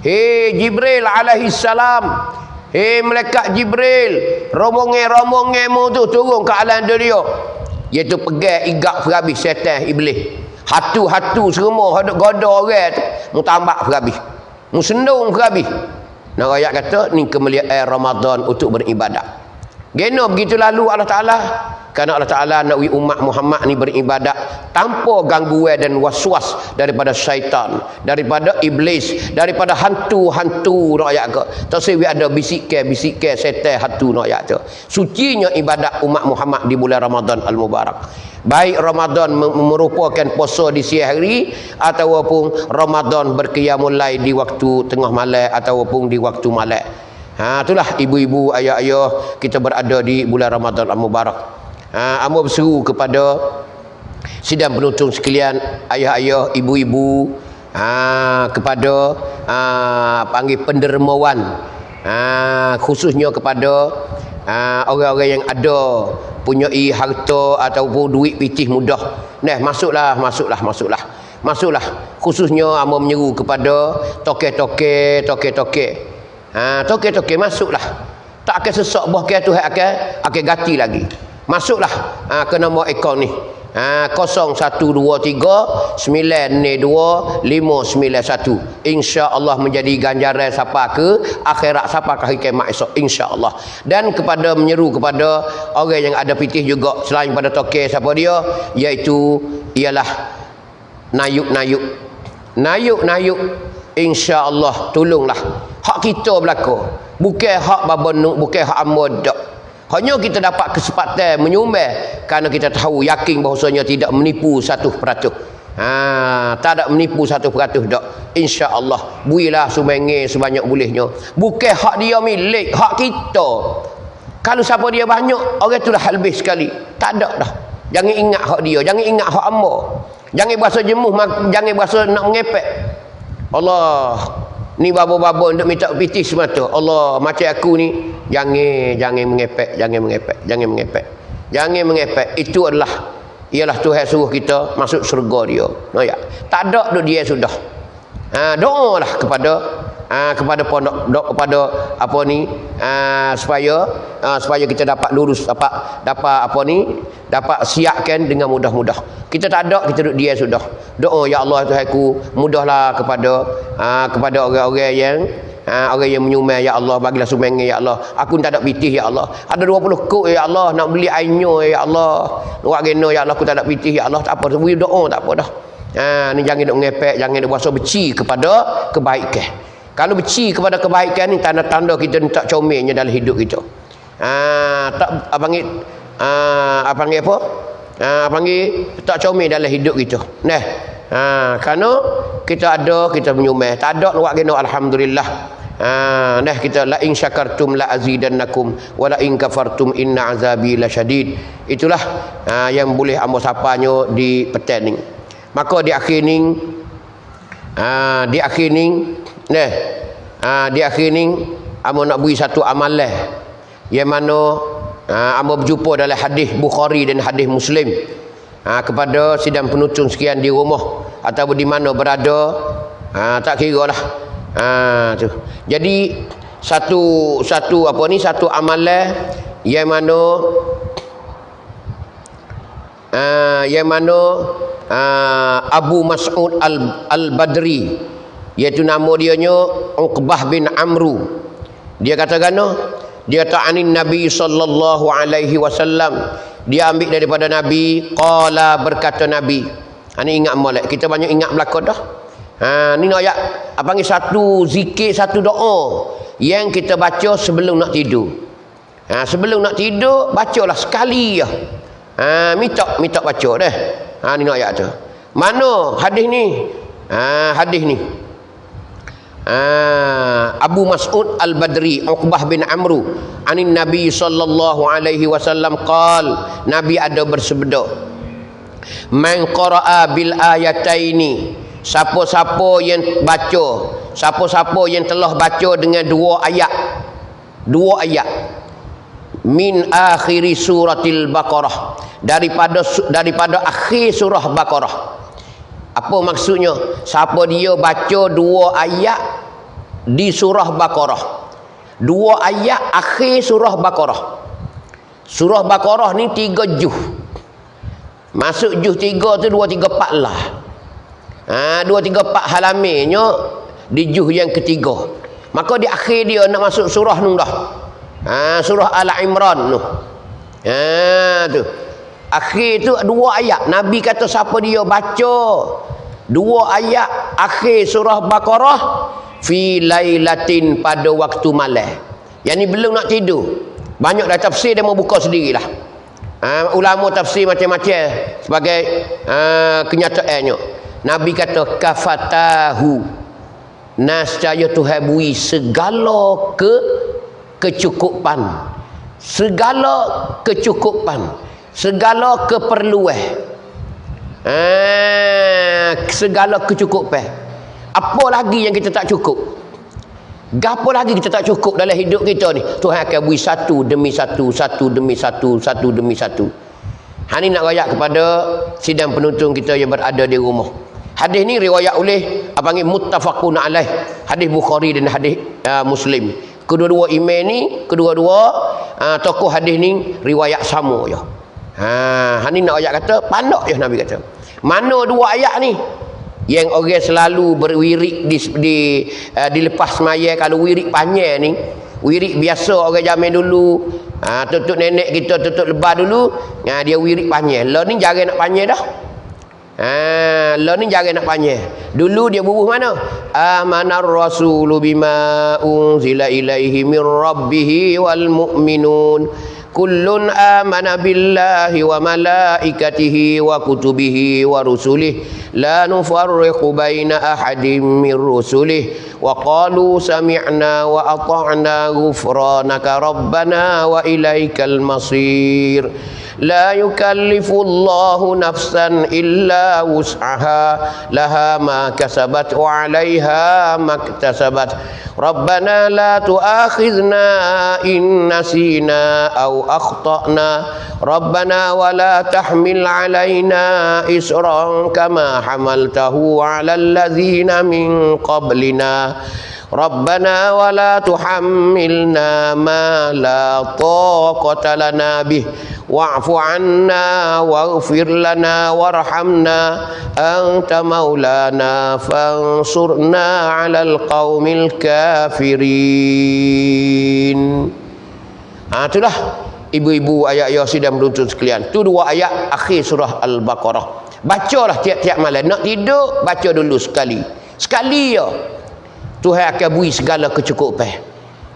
hei Jibril alaihi salam, hei malaikat Jibril, rombongan-rombonganmu tu turun ke alam dunia, iaitu pegang igak perhabis syaitan iblis. Hatu-hatu semua hadap goda orang tu mu tambak perhabis, mu sendung perhabis. Nak ayat kata ni kemuliaan Ramadan untuk beribadat. Geno begitu lalu Allah Ta'ala. Kerana Allah Ta'ala nak umat Muhammad ni beribadat tanpa gangguan dan waswas daripada syaitan, daripada iblis, daripada hantu-hantu rakyat ke. Tak sewi ada bisikan setan hantu rakyat tu. Sucinya ibadat umat Muhammad di bulan Ramadan Al-Mubarak. Baik Ramadan merupakan puasa di siang hari ataupun Ramadan berqiyamul lail di waktu tengah malam ataupun di waktu malam. Itulah ibu-ibu, ayah-ayah kita berada di bulan Ramadan Al-Mubarak. Amba berseru kepada sidang penonton sekalian, ayah-ayah, ibu-ibu, kepada panggil pendermawan, khususnya kepada orang-orang yang ada punyai harta ataupun duit pitih mudah. Masuklah. Khususnya amba menyeru kepada toke-toke. Toke-toke masuklah. Tak akan sesak bahkan Tuhan akan ganti lagi. Masuklah ke nombor akaun ni. 0123-992-591. insya-Allah menjadi ganjaran siapa ke akhirat, siapa ke hari kiamat esok, insya-Allah. Dan kepada menyeru kepada orang yang ada pitih juga selain pada toke siapa dia, iaitu ialah nayuk, insya-Allah tolonglah. Hak kita berlaku, bukan hak babon, bukan hak amod dak. Hanya kita dapat kesempatan menyumbang kerana kita tahu yakin bahawasanya tidak menipu 1%. Tak ada menipu 1% dak. Insya-Allah builah sumbangan sebanyak bolehnya. Bukan hak dia milik, hak kita. Kalau siapa dia banyak, orang itulah habis sekali. Tak ada dah. Jangan ingat hak dia, jangan ingat hak hamba. Jangan berasa jemuh, jangan berasa nak mengepek. Allah, ni babo-babo untuk minta pitih semata. Allah, macam aku ni, jangan mengepek. Itu ialah Tuhan suruh kita masuk syurga dia. Tak ada duk dia sudah. Doalah kepada pondok, kepada apa ni, supaya kita dapat lurus, dapat siapkan dengan mudah-mudah. Kita tak ada, kita duduk dia sudah. Doa, ya Allah Tuhanku, mudahlah kepada orang-orang yang menyumbang, ya Allah, bagilah sumbangan, ya Allah. Aku tak ada pitih, ya Allah. Ada 20 kok, ya Allah, nak beli ainyo, ya Allah. Nak geno, ya Allah, aku tak ada pitih, ya Allah. Tak apa, doa tak apa dah. Ni jangan duk ngepek, jangan duk berasa benci kepada kebaikan. Kalau benci kepada kebaikan ni tanda-tanda kita ni tak comelnya dalam hidup kita. Tak panggil tak comel dalam hidup kita. Kerana kita ada, kita menyumbang. Tak ada luak geno, alhamdulillah. Kita la in syakartum la azidannakum wa la in kafartum inna azabi lasyadid. Itulah yang boleh amba sapanya di petang ni. Maka di akhir ni amba nak beri satu amalan yang mana amba berjumpa dalam hadis Bukhari dan hadis Muslim. Kepada sidang penonton sekian di rumah ataupun di mana berada, tak kira lah. Tu. Jadi satu amalan yang mana Abu Mas'ud Al-Badri, iaitu nama dianya Uqbah bin Amru. Dia katakan, dia ta'anin Nabi sallallahu alaihi wasallam, dia ambil daripada Nabi, qala, berkata Nabi. Ini ingat molek, kita banyak ingat belakang dah. Ni nak ayat panggil satu zikir, satu doa yang kita baca sebelum nak tidur. Sebelum nak tidur bacalah sekali ya. Minta baca dah. Ni nak ayat tu. Mana hadis ni? Hadis ni. Abu Mas'ud Al-Badri, Uqbah bin Amru, anin Nabi sallallahu alaihi wasallam qal, Nabi ada bersabda, man qara'a bil ayataini, siapa-siapa yang telah baca dengan dua ayat min akhiri suratil Baqarah, daripada akhir surah Baqarah. Apa maksudnya? Siapa dia baca dua ayat di surah Baqarah, dua ayat akhir surah Baqarah. Surah Baqarah ni 3 juz. Masuk juz 3 tu 2, 3, 4 lah. 2, 3, 4 halamannya di juz yang ketiga. Maka di akhir dia nak masuk surah nun dah. Surah Al-Imran tu. Tu. Akhir tu 2 ayat. Nabi kata siapa dia baca 2 ayat akhir surah Baqarah fi lailatin, pada waktu malam. Yang ni belum nak tidur. Banyak dah tafsir dia mau buka sendirilah. Ulama tafsir macam-macam sebagai kenyataannya. Nabi kata kafatahu, nascaya Tuhan bui segala kecukupan, segala kecukupan, segala keperluan, segala kecukupan. Apa lagi yang kita tak cukup? Gapo lagi kita tak cukup dalam hidup kita ni? Tuhan akan beri satu demi satu, satu demi satu, satu demi satu. Ni nak rayak kepada sidang penonton kita yang berada di rumah. Hadis ni riwayat oleh panggil muttafaqun alaih. Hadis Bukhari dan hadis Muslim. Kedua-dua imam ni, kedua-dua tokoh hadis ni riwayat sama je. Ni nak ayat kata pandak je Nabi kata. Mana 2 ayat ni yang orang selalu berwirid dilepas semaya? Kalau wirid panjang ni, wirid biasa orang zaman dulu, tutup nenek kita tutup lebah dulu, dia wirid panjang. Lah ni jarang nak panjang dah. Lah ni jarang nak panjang. Dulu dia bubuh mana? Amanar rasulu bima unzila ilaihi min rabbih wal mu'minun kullun amana billahi wa malaikatihi wa kutubihi wa rusulih la nufarriqu baina ahadin min rusulih wa qalu sami'na wa ata'na ghufranaka rabbana wa ilaikal masir. La yukallifu Allahu nafsan illa wus'aha laha ma kasabat wa 'alaiha maktasabat. Rabbana la tu'akhidhna in nasina aw akhtana. Rabbana wa la tahmil 'alaina isran kama hamaltahu 'alal ladzina min qablina. Rabbana wa la tuhammilna ma la taqata lana bih wa'fu 'anna waghfir lana warhamna anta maulana fansurna 'alal qaumil kafirin. Itulah ibu-ibu ayat Yasin dan menuntun sekalian. Tu 2 ayat akhir surah Al-Baqarah. Bacalah tiap-tiap malam. Nak tidur baca dulu sekali. Sekali ya. Tuhan akan beri segala kecukupan.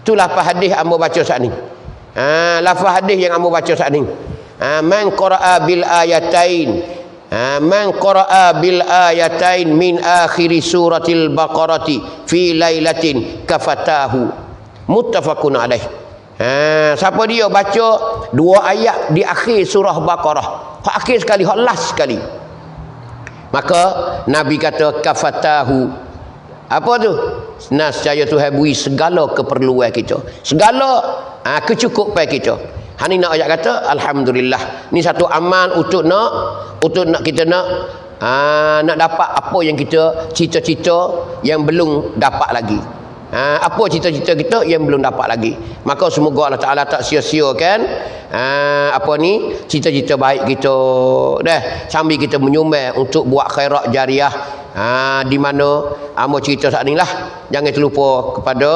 Tu lafaz hadis hamba baca saat ni. Lafaz hadis yang hamba baca saat ni. Man qara'a bil ayatain. Man qara'a bil ayatain min akhir suratil baqarati fi lailatin kafatahu. Muttafaqun alaih. Siapa dia baca 2 ayat di akhir surah Baqarah. Hak akhir sekali, hak last sekali. Maka Nabi kata kafatahu. Apa tu? Nascaya Tuhan beri segala keperluan kita, segala kecukupan kita. Ni nak ayat kata alhamdulillah. Ni satu amal untuk nak kita nak dapat apa yang kita cita-cita yang belum dapat lagi. Apa cita-cita kita yang belum dapat lagi. Maka semoga Allah Ta'ala tak sia-siakan cita-cita baik kita dah, sambil kita menyumbang untuk buat khairat jariah. Di mana amo cerita saat ni lah, jangan terlupa kepada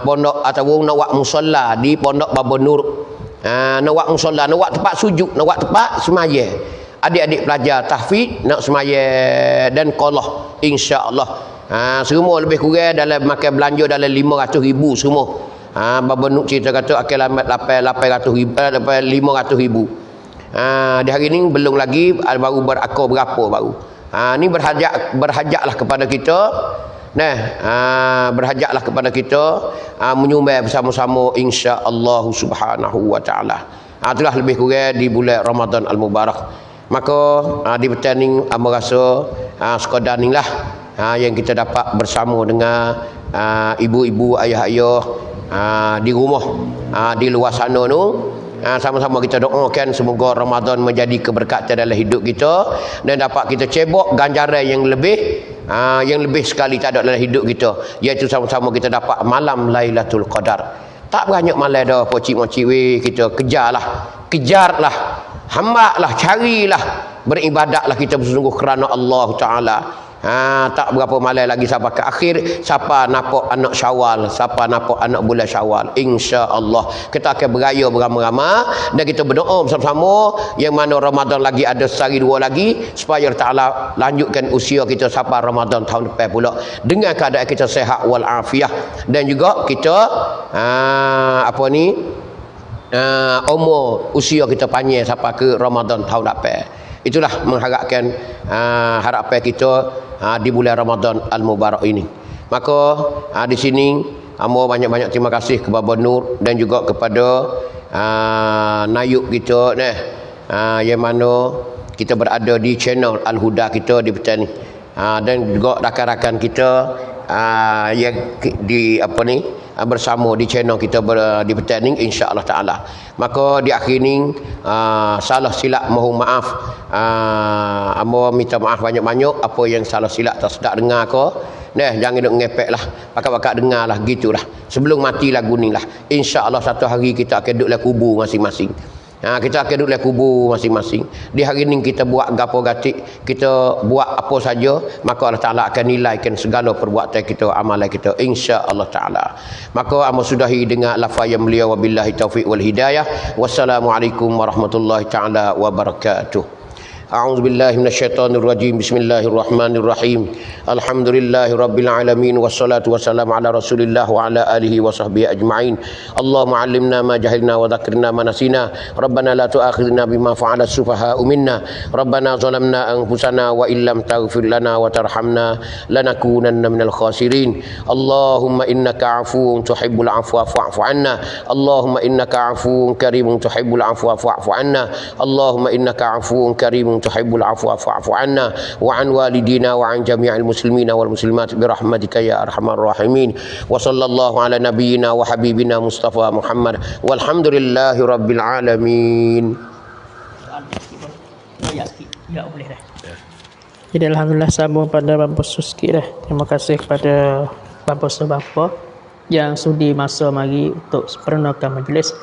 pondok ataupun nak buat musalla di pondok Baba Nur. Nak buat musalla, nak buat tempat sujud, nak buat tempat semaya. Adik-adik pelajar tahfiz nak semaya dan qalah insya-Allah. Semua lebih kurang dalam makan belanja dalam 500,000 semua. Baba Nur cerita kata akan lambat 800,000 500,000. Di hari ni belum lagi, baru berakar berapa baru. Ni berhajatlah kepada kita. Berhajatlah kepada kita menyumbang bersama-sama insya-Allah subhanahu wa ta'ala. Itulah lebih kurang di bulan Ramadan Al-Mubarak. Maka di petang ni rasa sekadar ni lah yang kita dapat bersama dengan ibu-ibu, ayah-ayah di rumah, di luar sana tu. Sama-sama kita doakan semoga Ramadan menjadi keberkatan dalam hidup kita dan dapat kita cebok ganjaran yang lebih sekali tak ada dalam hidup kita, iaitu sama-sama kita dapat malam Lailatul Qadar. Tak banyak malam dah pocik-pocik kita kejarlah, hambalah, carilah, beribadatlah kita bersungguh kerana Allah Ta'ala. Tak berapa malam lagi sampai ke akhir. Siapa nampak anak Syawal, siapa nampak anak bulan Syawal, insya-Allah kita akan beraya beramai-ramai dan kita berdoa bersama-sama yang mana Ramadan lagi ada sehari dua lagi supaya Allah Taala lanjutkan usia kita sampai Ramadan tahun depan pula dengan keadaan kita sihat wal afiah, dan juga kita umur usia kita panjang sampai ke Ramadan tahun depan. Itulah mengharapkan harapan kita di bulan Ramadan Al-Mubarak ini. Maka di sini amo banyak-banyak terima kasih kepada Nur dan juga kepada Nayuk kita yang mana kita berada di channel Al-Huda kita di Petan ni. Dan juga rakan-rakan kita yang bersama di channel kita di Petan ni, insya-Allah taala. Maka di akhir ni salah silap mohon maaf. Amo minta maaf banyak-banyak apa yang salah silap tak sedap dengar ke. Jangan duk ngepek lah, pakat-pakat dengar lah, gitulah. Sebelum mati lagu ni lah. Insya-Allah satu hari kita akan duduk dalam kubur masing-masing. Kita akan duduk dalam kubur masing-masing. Di hari ni kita buat gapo gatik, kita buat apa saja, maka Allah Taala akan nilaikan segala perbuatan kita, amalan kita, insya-Allah taala. Maka amo sudahi dengan lafaz yang mulia, wabillahi taufik wal hidayah. Wassalamualaikum warahmatullahi taala wabarakatuh. أعوذ بالله من الشيطان الرجيم بسم الله الرحمن الرحيم الحمد لله رب العالمين والصلاة والسلام على رسول الله وعلى آله وصحبه أجمعين اللهم علمنا ما جهلنا وذكرنا ما نسينا ربنا لا تؤاخذنا بما فعل السفهاء منا ربنا ظلمنا أنفسنا وإن لم تغفر لنا وترحمنا لنكونن من الخاسرين اللهم إنك عفو تحب العفو فاعف عنا اللهم إنك عفو كريم تحب العفو فاعف عنا اللهم إنك عفو كريم تحب العفو فاعف عنا وعن والدينا وعن جميع المسلمين والمسلمات برحمتك يا أرحم الراحمين وصلى الله على نبينا وحبيبنا مصطفى محمد والحمد لله رب العالمين. Jadi alhamdulillah sambung pada Bapa Suski dah. Terima kasih kepada bapa-bapa yang sudi masa mari untuk sempurnakan majlis.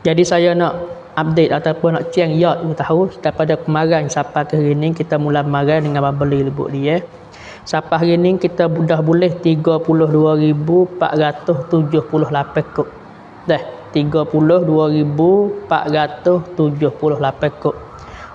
Jadi saya nak update ataupun nak ceng yat tahu daripada kemarin sampai ke hari ni kita mula kemarin dengan beli lebuk dia. Sampai hari ni kita dah boleh 32,478 kop. Dah 32,478 kop.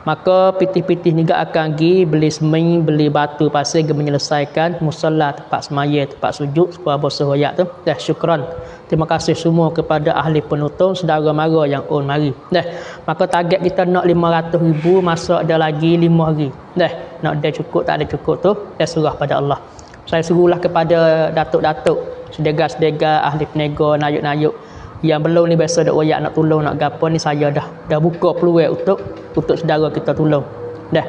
Maka pitih-pitih ni akan pergi beli semen, beli batu pasir ke menyelesaikan musalla tempat semaya, tempat sujud sebuah bosa hoyak tu. Dah syukran. Terima kasih semua kepada ahli penutung, saudara mara yang on mari. Dah. Maka target kita nak 500,000, masa ada lagi 5 hari. Dah. Nak ada cukup tak ada cukup tu, dah serah pada Allah. Saya suruhlah kepada datuk-datuk, sedega-sedega ahli peniaga, nayuk-nayuk yang belum ni biasa dak royak nak tolong nak gapo ni, saya dah buka peluang untuk saudara kita tolong. Dah.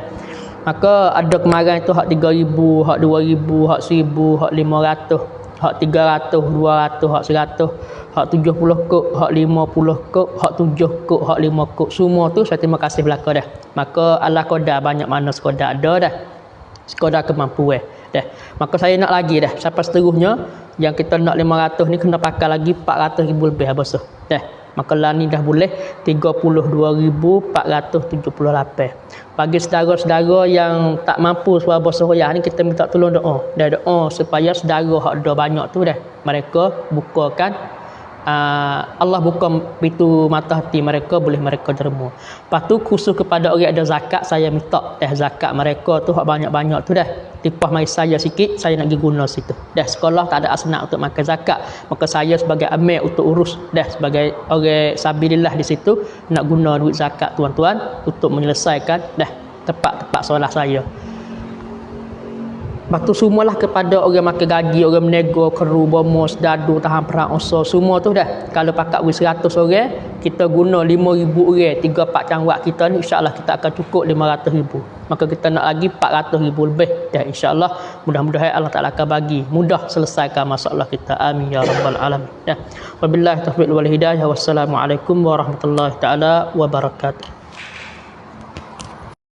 Maka ada kemarin tu hak 3,000, hak 2,000, hak 1,000, hak 500, hak 300, 200, hak 100, hak 70 kop, hak 50 kop, hak 7 kop, hak 5 kop. Semua tu saya terima kasih belaka dah. Maka Allah qadar banyak mana sekadar ada dah. Sekadar kemampuan. Dah. Maka saya nak lagi dah. Sampai seterusnya yang kita nak 500 ni kena pakai lagi 400,000 lebih habis. Dah. Maka lah ni dah boleh 32,478. Bagi saudara-saudara yang tak mampu suara bahasa hoyak ni, kita minta tolong doa. Dah doa supaya saudara hak ada banyak tu dah mereka bukakan Allah buka pintu mata hati mereka, boleh mereka derma. Lepas tu khusus kepada orang ada zakat, saya minta zakat mereka tu hak banyak-banyak tu dah tipah mai saya sikit, saya nak pergi guna situ. Dah sekolah tak ada asnah untuk makan zakat, maka saya sebagai amil untuk urus dah sebagai orang sabilillah di situ nak guna duit zakat tuan-tuan untuk menyelesaikan dah tempat-tempat solat saya. Batu semualah kepada orang makan gaji, orang menego, keru, bomos, dadu, tahan perang usaha, semua tu dah. Kalau pakat 100 orang, kita guna 5,000 orang, 3-4 cangwak kita ni, insya-Allah kita akan cukup 500,000. Maka kita nak lagi 400,000 lebih. Dah insya-Allah mudah-mudahan Allah Taala akan bagi mudah selesaikan masalah kita. Amin ya rabbal alamin. Wabillahi taufiq wal hidayah. Wassalamualaikum warahmatullahi taala wabarakatuh.